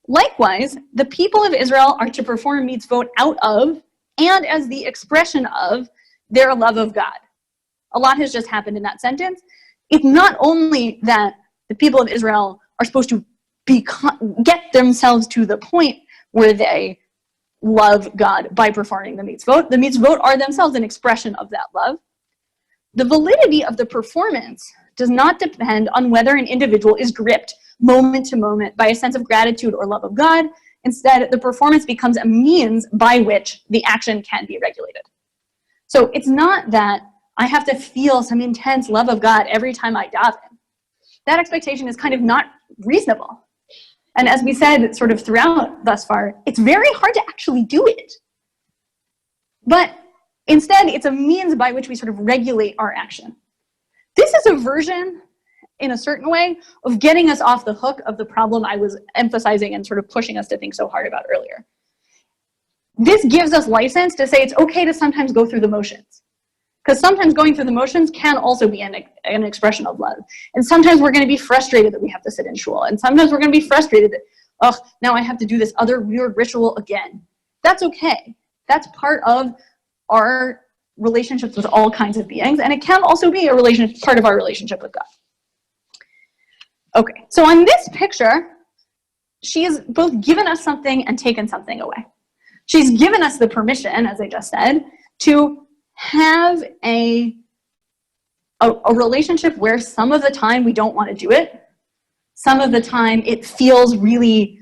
Likewise, the people of Israel are to perform mitzvot out of and as the expression of their love of God. A lot has just happened in that sentence. It's not only that the people of Israel are supposed to get themselves to the point where they love God by performing the mitzvot. The mitzvot are themselves an expression of that love. The validity of the performance does not depend on whether an individual is gripped moment to moment by a sense of gratitude or love of God. Instead, the performance becomes a means by which the action can be regulated. So it's not that I have to feel some intense love of God every time I daven. That expectation is kind of not reasonable. And as we said sort of throughout thus far, it's very hard to actually do it. But instead, it's a means by which we sort of regulate our action. This is a version, in a certain way, of getting us off the hook of the problem I was emphasizing and sort of pushing us to think so hard about earlier. This gives us license to say it's okay to sometimes go through the motions. Because sometimes going through the motions can also be an expression of love. And sometimes we're going to be frustrated that we have to sit in shul. And sometimes we're going to be frustrated that, oh, now I have to do this other weird ritual again. That's okay. That's part of our relationships with all kinds of beings. And it can also be part of our relationship with God. Okay, so on this picture, she has both given us something and taken something away. She's given us the permission, as I just said, to have a relationship where some of the time we don't want to do it. Some of the time it feels really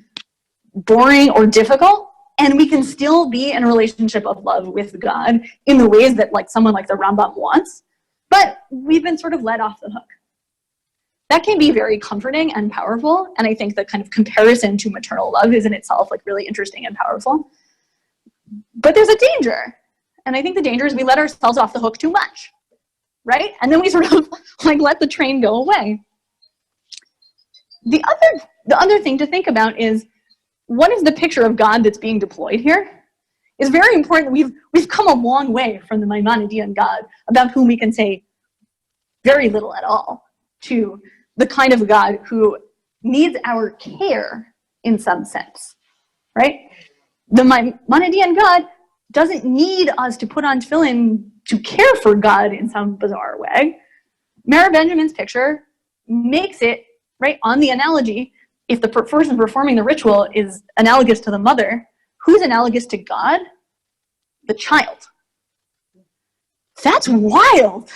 boring or difficult, and we can still be in a relationship of love with God in the ways that like someone like the Rambam wants, but we've been sort of let off the hook. That can be very comforting and powerful, and I think the kind of comparison to maternal love is in itself like really interesting and powerful. But there's a danger. And I think the danger is we let ourselves off the hook too much, right? And then we sort of like let the train go away. The other thing to think about is what is the picture of God that's being deployed here is very important. We've come a long way from the Maimonidean God, about whom we can say very little at all, to the kind of God who needs our care in some sense, right? The Maimonidean God doesn't need us to put on tefflin to care for God in some bizarre way. Mara Benjamin's picture makes it, right, on the analogy, if the person performing the ritual is analogous to the mother, who's analogous to God? The child. That's wild,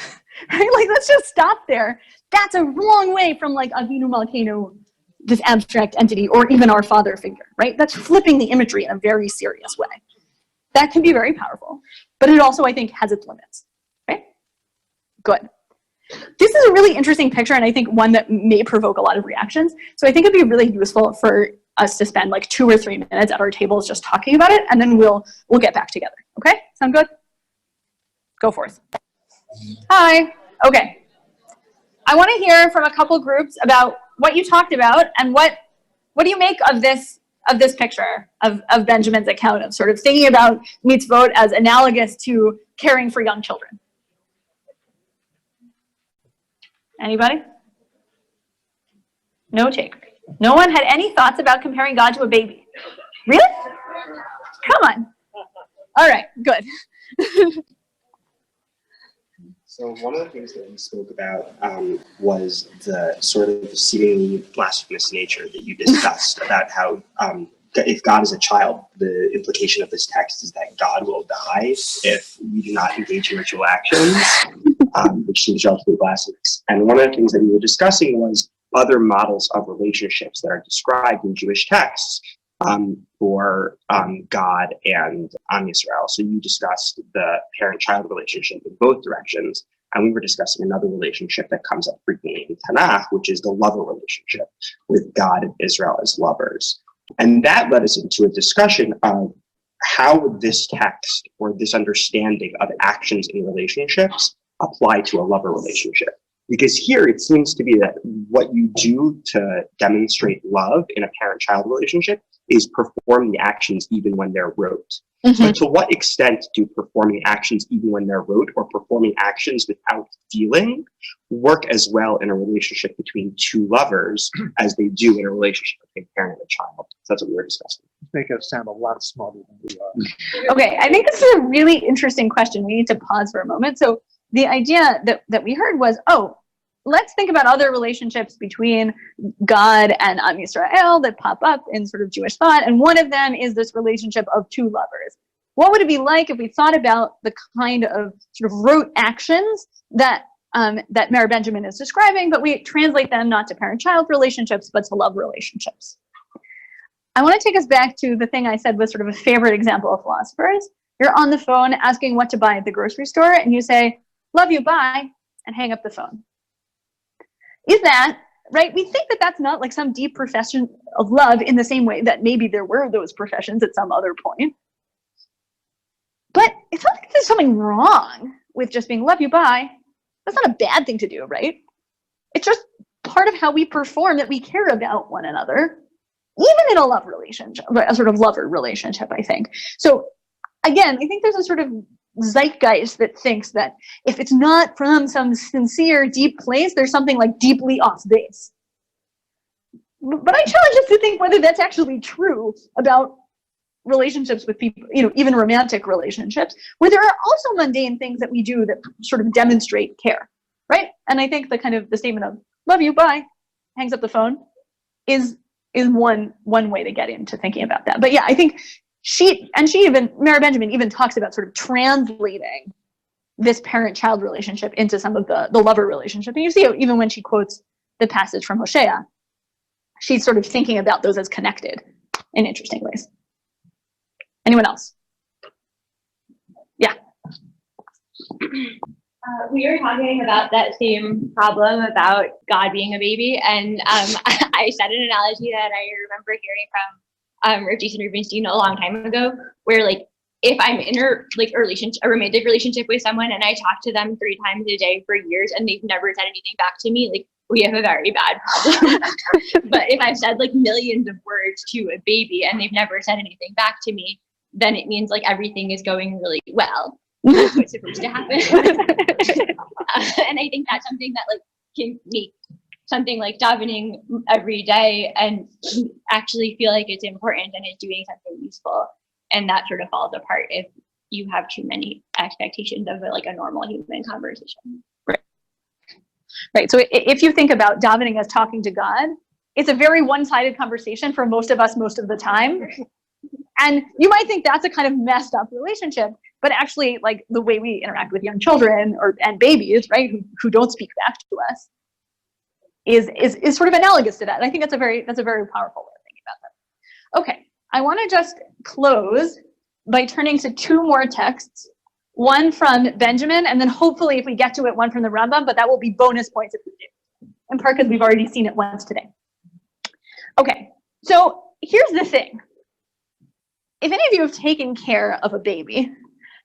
right? Like, let's just stop there. That's a long way from like Avinu Malkeinu, this abstract entity, or even our father figure, right? That's flipping the imagery in a very serious way. That can be very powerful, but it also, I think, has its limits, right? Good. This is a really interesting picture, and I think one that may provoke a lot of reactions. So I think it'd be really useful for us to spend like 2 or 3 minutes at our tables just talking about it, and then we'll get back together. Okay? Sound good? Go forth. Hi. Okay. I want to hear from a couple groups about what you talked about and what do you make of this picture of Benjamin's account of sort of thinking about mitzvot as analogous to caring for young children. Anybody? No take. No one had any thoughts about comparing God to a baby. Really? Come on. All right, good.
So one of the things that we spoke about was the sort of seemingly blasphemous nature that you discussed about how if God is a child, the implication of this text is that God will die if we do not engage in ritual actions, which seems relatively blasphemous. And one of the things that we were discussing was other models of relationships that are described in Jewish texts for God and Am Yisrael. So you discussed the parent-child relationship in both directions, and we were discussing another relationship that comes up frequently in Tanakh, which is the lover relationship with God and Israel as lovers. And that led us into a discussion of how this text or this understanding of actions in relationships apply to a lover relationship. Because here it seems to be that what you do to demonstrate love in a parent-child relationship is perform the actions even when they're rote.
Mm-hmm.
But to what extent do performing actions even when they're rote or performing actions without feeling work as well in a relationship between two lovers as they do in a relationship between a parent and a child? So that's what we were discussing.
Make us sound a lot smarter than we are.
Okay, I think this is a really interesting question. We need to pause for a moment. So the idea that we heard was, oh, let's think about other relationships between God and Am Yisrael that pop up in sort of Jewish thought, and one of them is this relationship of two lovers. What would it be like if we thought about the kind of sort of rote actions that that Mara Benjamin is describing, but we translate them not to parent-child relationships, but to love relationships? I want to take us back to the thing I said was sort of a favorite example of philosophers. You're on the phone asking what to buy at the grocery store, and you say, "Love you, bye," and hang up the phone. Is that, right? We think that that's not like some deep profession of love in the same way that maybe there were those professions at some other point. But it's not like there's something wrong with just being love you, bye. That's not a bad thing to do, right? It's just part of how we perform that we care about one another, even in a love relationship, a sort of lover relationship, I think. So again, I think there's a sort of zeitgeist that thinks that if it's not from some sincere, deep place, there's something like deeply off base. But I challenge us to think whether that's actually true about relationships with people, you know, even romantic relationships, where there are also mundane things that we do that sort of demonstrate care, right? And I think the kind of the statement of "love you, bye," hangs up the phone is one way to get into thinking about that. But yeah, I think Mara Benjamin even talks about sort of translating this parent-child relationship into some of the lover relationship. And you see, even when she quotes the passage from Hosea, she's sort of thinking about those as connected in interesting ways. Anyone else? Yeah.
We were talking about that same problem about God being a baby, and I said an analogy that I remember hearing from Jason Rubenstein a long time ago, where like if I'm in a romantic relationship with someone and I talk to them 3 times a day for years and they've never said anything back to me, like we have a very bad problem. But if I've said like millions of words to a baby and they've never said anything back to me, then it means like everything is going really well. That's what's supposed to happen. And I think that's something that like can make something like davening every day and actually feel like it's important and it's doing something useful. And that sort of falls apart if you have too many expectations of like a normal human conversation.
Right. So if you think about davening as talking to God, it's a very one-sided conversation for most of us most of the time. And you might think that's a kind of messed up relationship, but actually like the way we interact with young children and babies, right, who don't speak back to us is sort of analogous to that. And I think that's a very powerful way of thinking about that. Okay. I want to just close by turning to two more texts. One from Benjamin, and then hopefully if we get to it, one from the Rambam, but that will be bonus points if we do, in part because we've already seen it once today. Okay, so here's the thing. If any of you have taken care of a baby,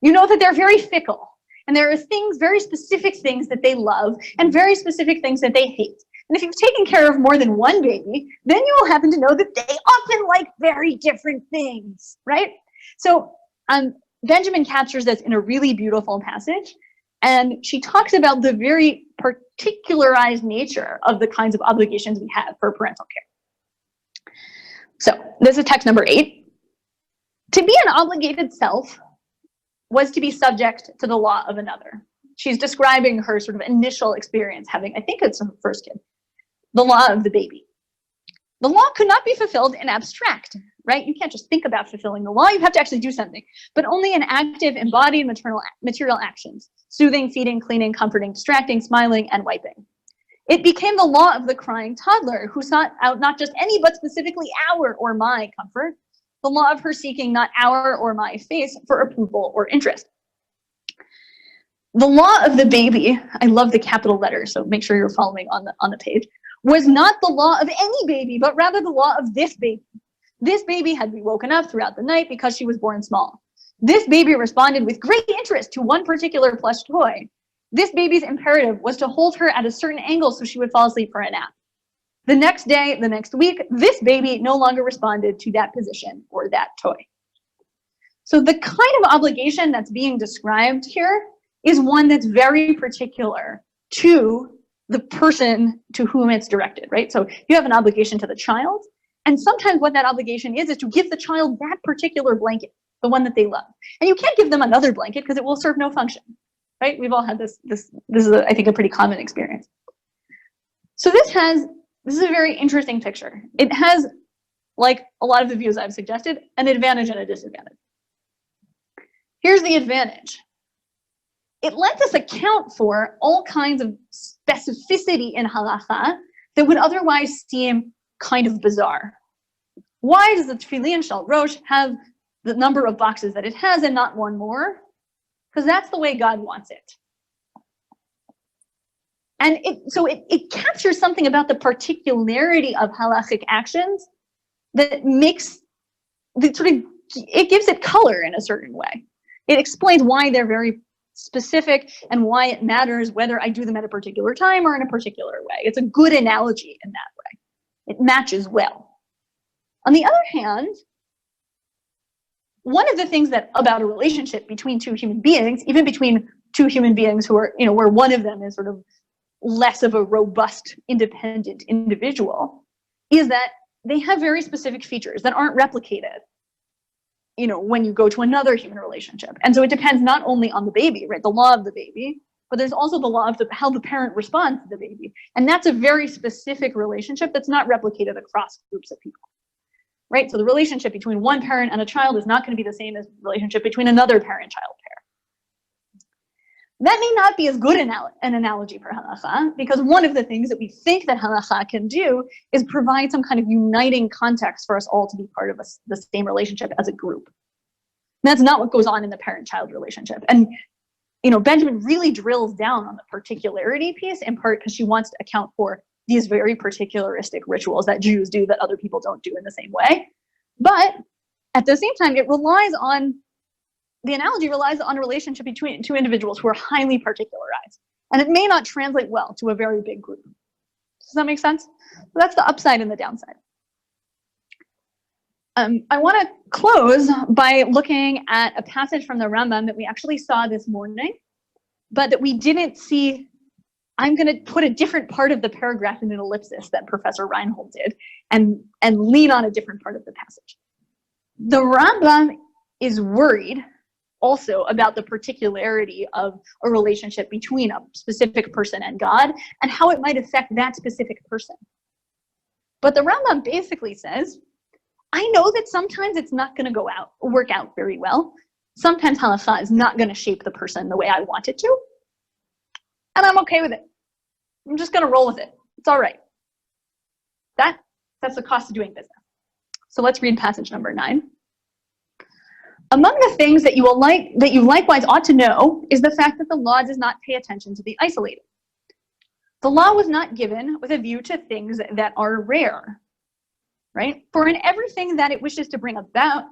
you know that they're very fickle, and there are things, very specific things that they love, and very specific things that they hate. And if you've taken care of more than one baby, then you will happen to know that they often like very different things, right? So, Benjamin captures this in a really beautiful passage, and she talks about the very particularized nature of the kinds of obligations we have for parental care. So this is text number 8. To be an obligated self was to be subject to the law of another. She's describing her sort of initial experience having, I think it's her first kid, the law of the baby. The law could not be fulfilled in abstract, right? You can't just think about fulfilling the law. You have to actually do something, but only in active, embodied material actions: soothing, feeding, cleaning, comforting, distracting, smiling, and wiping. It became the law of the crying toddler who sought out not just any, but specifically our or my comfort. The law of her seeking not our or my face for approval or interest. The law of the baby, I love the capital letters, so make sure you're following on the page, was not the law of any baby, but rather the law of this baby. This baby had been woken up throughout the night because she was born small. This baby responded with great interest to one particular plush toy. This baby's imperative was to hold her at a certain angle so she would fall asleep for a nap. The next day, the next week, this baby no longer responded to that position or that toy. So the kind of obligation that's being described here is one that's very particular to the person to whom it's directed, right? So you have an obligation to the child, and sometimes what that obligation is to give the child that particular blanket, the one that they love. And you can't give them another blanket because it will serve no function, right? We've all had this is, I think, a pretty common experience. So this is a very interesting picture. It has, like a lot of the views I've suggested, an advantage and a disadvantage. Here's the advantage. It lets us account for all kinds of specificity in halakha that would otherwise seem kind of bizarre. Why does the tefflin shel rosh have the number of boxes that it has and not one more? Because that's the way God wants it. And it captures something about the particularity of halakhic actions that makes it gives it color in a certain way. It explains why they're very specific and why it matters whether I do them at a particular time or in a particular way. It's a good analogy in that way. It matches well. On the other hand, one of the things about a relationship between two human beings, even between two human beings who are, where one of them is sort of less of a robust, independent individual, is that they have very specific features that aren't replicated when you go to another human relationship. And so it depends not only on the baby, right, the law of the baby, but there's also the law of how the parent responds to the baby. And that's a very specific relationship that's not replicated across groups of people, right? So the relationship between one parent and a child is not going to be the same as the relationship between another parent-child pair. That may not be as good an analogy for halakhah, because one of the things that we think that halakhah can do is provide some kind of uniting context for us all to be part of the same relationship as a group. And that's not what goes on in the parent-child relationship. And Benjamin really drills down on the particularity piece, in part because she wants to account for these very particularistic rituals that Jews do that other people don't do in the same way. But at the same time, the analogy relies on a relationship between two individuals who are highly particularized. And it may not translate well to a very big group. Does that make sense? So that's the upside and the downside. I want to close by looking at a passage from the Rambam that we actually saw this morning, but that we didn't see. I'm going to put a different part of the paragraph in an ellipsis that Professor Reinhold did and lean on a different part of the passage. The Rambam is worried also about the particularity of a relationship between a specific person and God and how it might affect that specific person. But the Rambam basically says, I know that sometimes it's not going to work out very well. Sometimes halakha is not going to shape the person the way I want it to. And I'm okay with it. I'm just going to roll with it. It's all right. That's the cost of doing business. So let's read passage number 9. Among the things that you likewise ought to know is the fact that the law does not pay attention to the isolated. The law was not given with a view to things that are rare, right? For in everything that it wishes to bring about,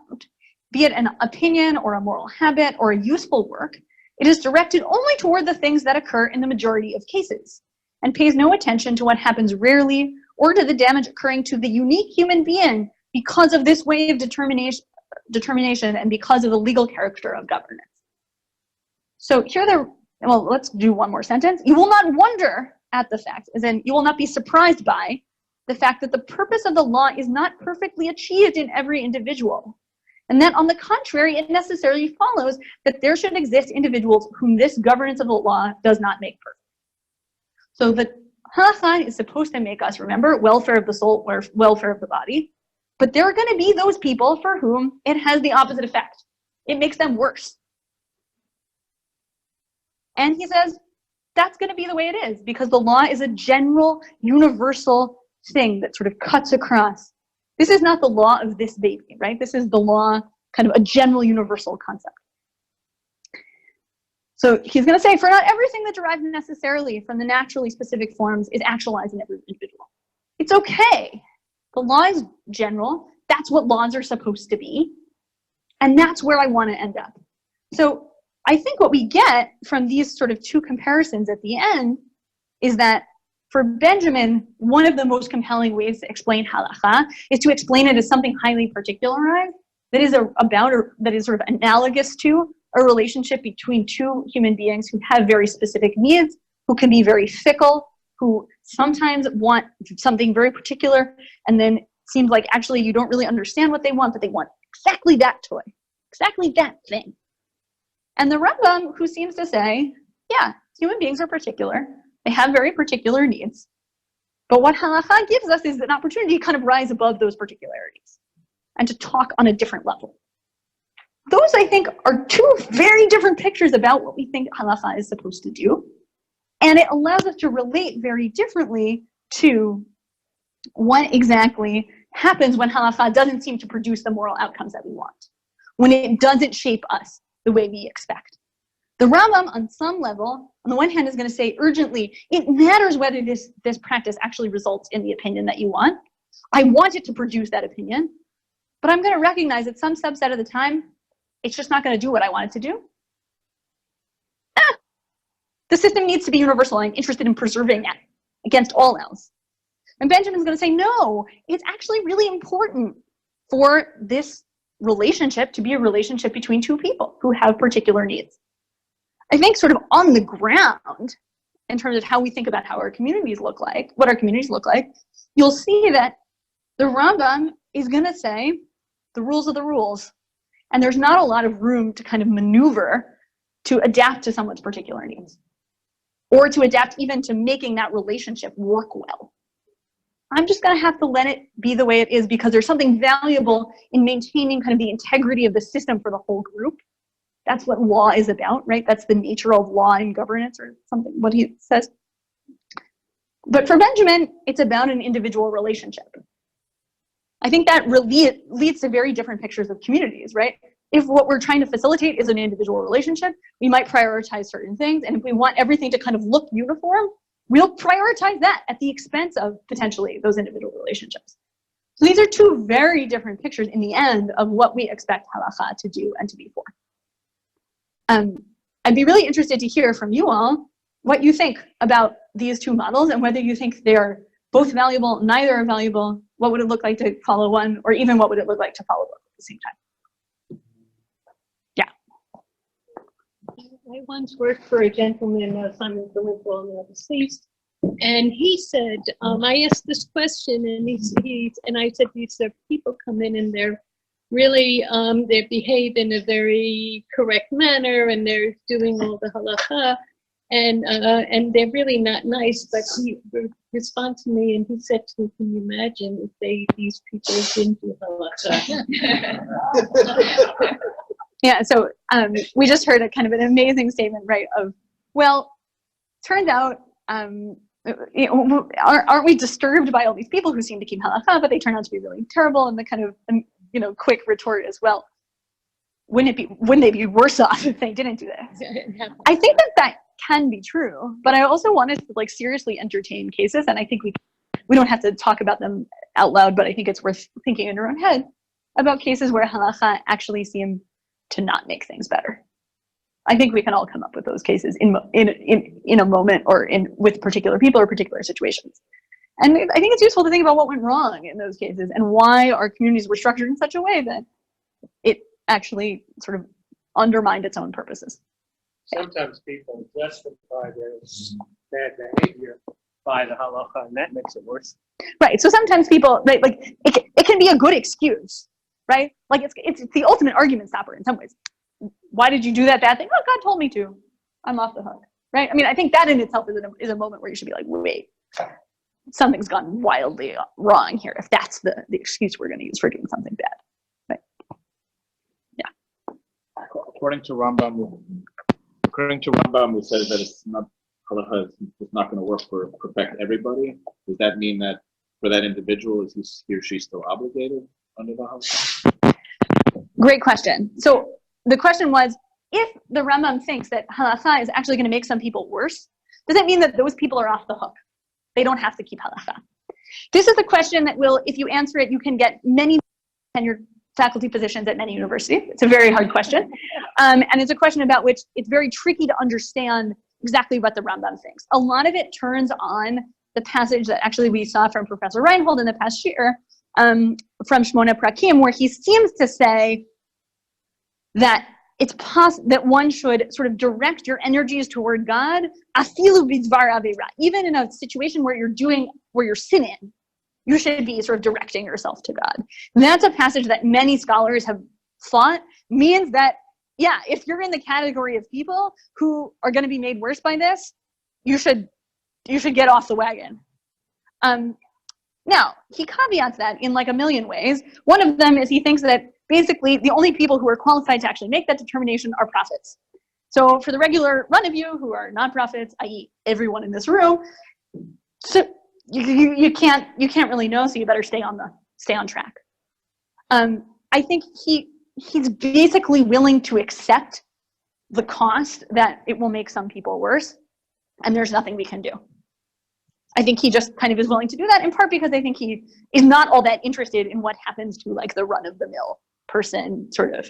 be it an opinion or a moral habit or a useful work, it is directed only toward the things that occur in the majority of cases and pays no attention to what happens rarely or to the damage occurring to the unique human being because of this way of determination and because of the legal character of governance. So here let's do one more sentence. You will not wonder at the fact, as in you will not be surprised by the fact that the purpose of the law is not perfectly achieved in every individual. And that on the contrary, it necessarily follows that there should exist individuals whom this governance of the law does not make perfect. So the halakha is supposed to make us, remember, welfare of the soul or welfare of the body. But there are going to be those people for whom it has the opposite effect. It makes them worse. And he says, that's going to be the way it is because the law is a general, universal thing that sort of cuts across. This is not the law of this baby, right? This is the law, kind of a general, universal concept. So he's going to say, for not everything that derives necessarily from the naturally specific forms is actualized in every individual. It's okay. The law is general. That's what laws are supposed to be. And that's where I want to end up. So I think what we get from these sort of two comparisons at the end is that for Benjamin, one of the most compelling ways to explain halakha is to explain it as something highly particularized that is that is sort of analogous to a relationship between two human beings who have very specific needs, who can be very fickle, who sometimes want something very particular, and then seems like actually you don't really understand what they want, but they want exactly that toy, exactly that thing. And the Rambam, who seems to say, yeah, human beings are particular. They have very particular needs. But what halakha gives us is an opportunity to kind of rise above those particularities and to talk on a different level. Those, I think, are two very different pictures about what we think halakha is supposed to do. And it allows us to relate very differently to what exactly happens when halakha doesn't seem to produce the moral outcomes that we want, when it doesn't shape us the way we expect. The Rambam, on some level, on the one hand, is going to say urgently, it matters whether this practice actually results in the opinion that you want. I want it to produce that opinion, but I'm going to recognize that some subset of the time, it's just not going to do what I want it to do. The system needs to be universal. I'm interested in preserving that against all else. And Benjamin's going to say, no, it's actually really important for this relationship to be a relationship between two people who have particular needs. I think sort of on the ground, in terms of how we think about how our communities look like, what our communities look like, you'll see that the Rambam is going to say the rules are the rules. And there's not a lot of room to kind of maneuver to adapt to someone's particular needs, or to adapt even to making that relationship work well. I'm just going to have to let it be the way it is because there's something valuable in maintaining kind of the integrity of the system for the whole group. That's what law is about, right? That's the nature of law and governance or something, what he says. But for Benjamin, it's about an individual relationship. I think that really leads to very different pictures of communities, right? If what we're trying to facilitate is an individual relationship, we might prioritize certain things. And if we want everything to kind of look uniform, we'll prioritize that at the expense of potentially those individual relationships. So these are two very different pictures in the end of what we expect halakha to do and to be for. I'd be really interested to hear from you all what you think about these two models and whether you think they're both valuable, neither are valuable? What would it look like to follow one, or even what would it look like to follow both at the same time? Yeah.
I once worked for a gentleman, Simon Blumenthal, deceased, and he said, I asked this question, and and I said, these people come in and they're really, they behave in a very correct manner, and they're doing all the halakhah, and they're really not nice. But he responded to me, and he said to me, "Can you imagine if these people didn't do halakhah?"
Yeah, so we just heard a kind of an amazing statement, right, of, well, turns out, aren't we disturbed by all these people who seem to keep halakhah, but they turn out to be really terrible? And the kind of, quick retort as well, wouldn't they be worse off if they didn't do this? I think that can be true, but I also wanted to seriously entertain cases, and I think we don't have to talk about them out loud, but I think it's worth thinking in your own head about cases where halakhah actually seem to not make things better. I think we can all come up with those cases in a moment, or with particular people or particular situations. And I think it's useful to think about what went wrong in those cases and why our communities were structured in such a way that it actually sort of undermined its own purposes.
Sometimes people justify their bad behavior by the halakhah, and that makes it worse.
Right. So sometimes people, it can be a good excuse, right? It's the ultimate argument stopper in some ways. Why did you do that bad thing? Oh, God told me to. I'm off the hook, right? I mean, I think that in itself is a moment where you should be like, wait, something's gone wildly wrong here, if that's the excuse we're going to use for doing something bad. Right? Yeah.
According to Rambam, it says that it's not, halakhah is not going to work for perfect everybody. Does that mean that for that individual, is he or she still obligated under the halakhah?
Great question. So the question was, if the Rambam thinks that halakhah is actually going to make some people worse, does that mean that those people are off the hook? They don't have to keep halakhah. This is a question that will, if you answer it, you can get many tenured faculty positions at many universities. It's a very hard question. And it's a question about which it's very tricky to understand exactly what the Rambam thinks. A lot of it turns on the passage that actually we saw from Professor Reinhold in the past shiur, from Shmona Prakim, where he seems to say that it's possible that one should sort of direct your energies toward God, afilu bidvar avera. Even in a situation where you're sinning, you should be sort of directing yourself to God. And that's a passage that many scholars have thought means that, yeah, if you're in the category of people who are going to be made worse by this, you should get off the wagon. Now, he caveats that in a million ways. One of them is he thinks that basically the only people who are qualified to actually make that determination are prophets. So for the regular run of you who are not prophets, i.e. everyone in this room, so you can't really know, so you better stay on track. I think he's basically willing to accept the cost that it will make some people worse, and there's nothing we can do. I think he just kind of is willing to do that, in part because I think he is not all that interested in what happens to the run-of-the-mill person sort of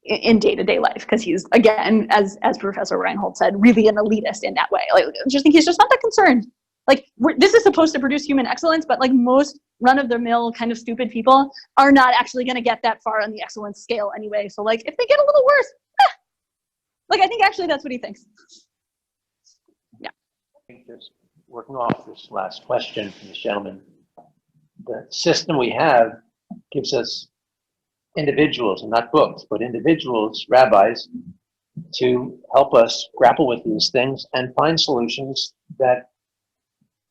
in day-to-day life, because he's, again, as Professor Reinhold said, really an elitist in that way. I just think he's just not that concerned. This is supposed to produce human excellence, but most run-of-the-mill kind of stupid people are not actually going to get that far on the excellence scale anyway. So if they get a little worse, I think actually that's what he thinks. Yeah.
Just working off this last question from this gentleman, the system we have gives us individuals, and not books, but individuals, rabbis, to help us grapple with these things and find solutions that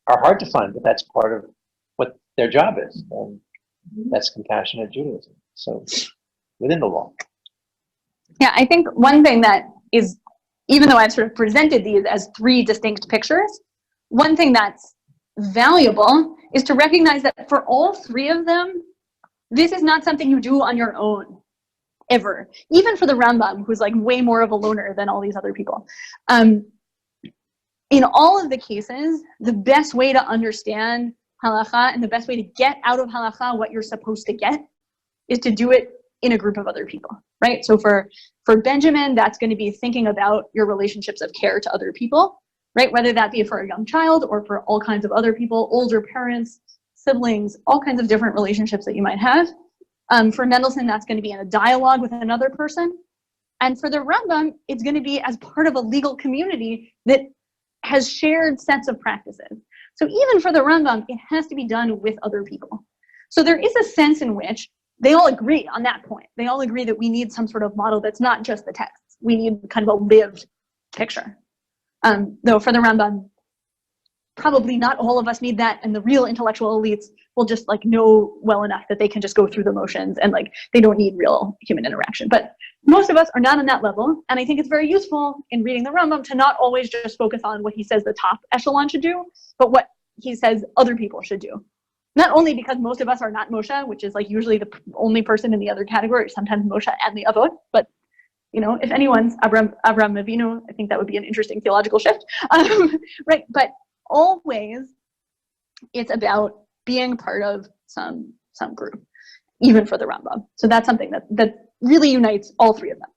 are hard to find, but that's part of what their job is. And that's compassionate Judaism. So within the law.
Yeah, I think one thing that is, even though I've sort of presented these as three distinct pictures, one thing that's valuable is to recognize that for all three of them, this is not something you do on your own, ever. Even for the Rambam, who's way more of a loner than all these other people. In all of the cases, the best way to understand halakha and the best way to get out of halakha what you're supposed to get is to do it in a group of other people, right? So for Benjamin, that's going to be thinking about your relationships of care to other people. right? Whether that be for a young child or for all kinds of other people, older parents, siblings, all kinds of different relationships that you might have. For Mendelssohn, that's going to be in a dialogue with another person. And for the Rambam, it's going to be as part of a legal community that has shared sets of practices. So even for the Rambam, it has to be done with other people. So there is a sense in which they all agree on that point. They all agree that we need some sort of model that's not just the texts. We need kind of a lived picture. Though for the Rambam, probably not all of us need that, and the real intellectual elites will just like know well enough that they can just go through the motions and like they don't need real human interaction. But most of us are not on that level, and I think it's very useful in reading the Rambam to not always just focus on what he says the top echelon should do, but what he says other people should do. Not only because most of us are not Moshe, which is like usually the only person in the other category, sometimes Moshe and the Avot, but you know, if anyone's Avraham Avinu, I think that would be an interesting theological shift, right? But always, it's about being part of some group, even for the Rambam. So that's something that really unites all three of them.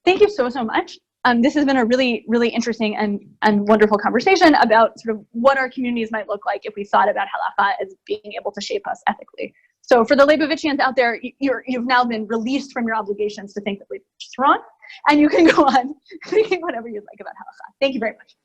Thank you so much. This has been a really, really interesting and wonderful conversation about sort of what our communities might look like if we thought about Halakhah as being able to shape us ethically. So for the Leibovitchians out there, you've now been released from your obligations to think that Leibovitch is wrong, and you can go on thinking whatever you'd like about Halakhah. Thank you very much.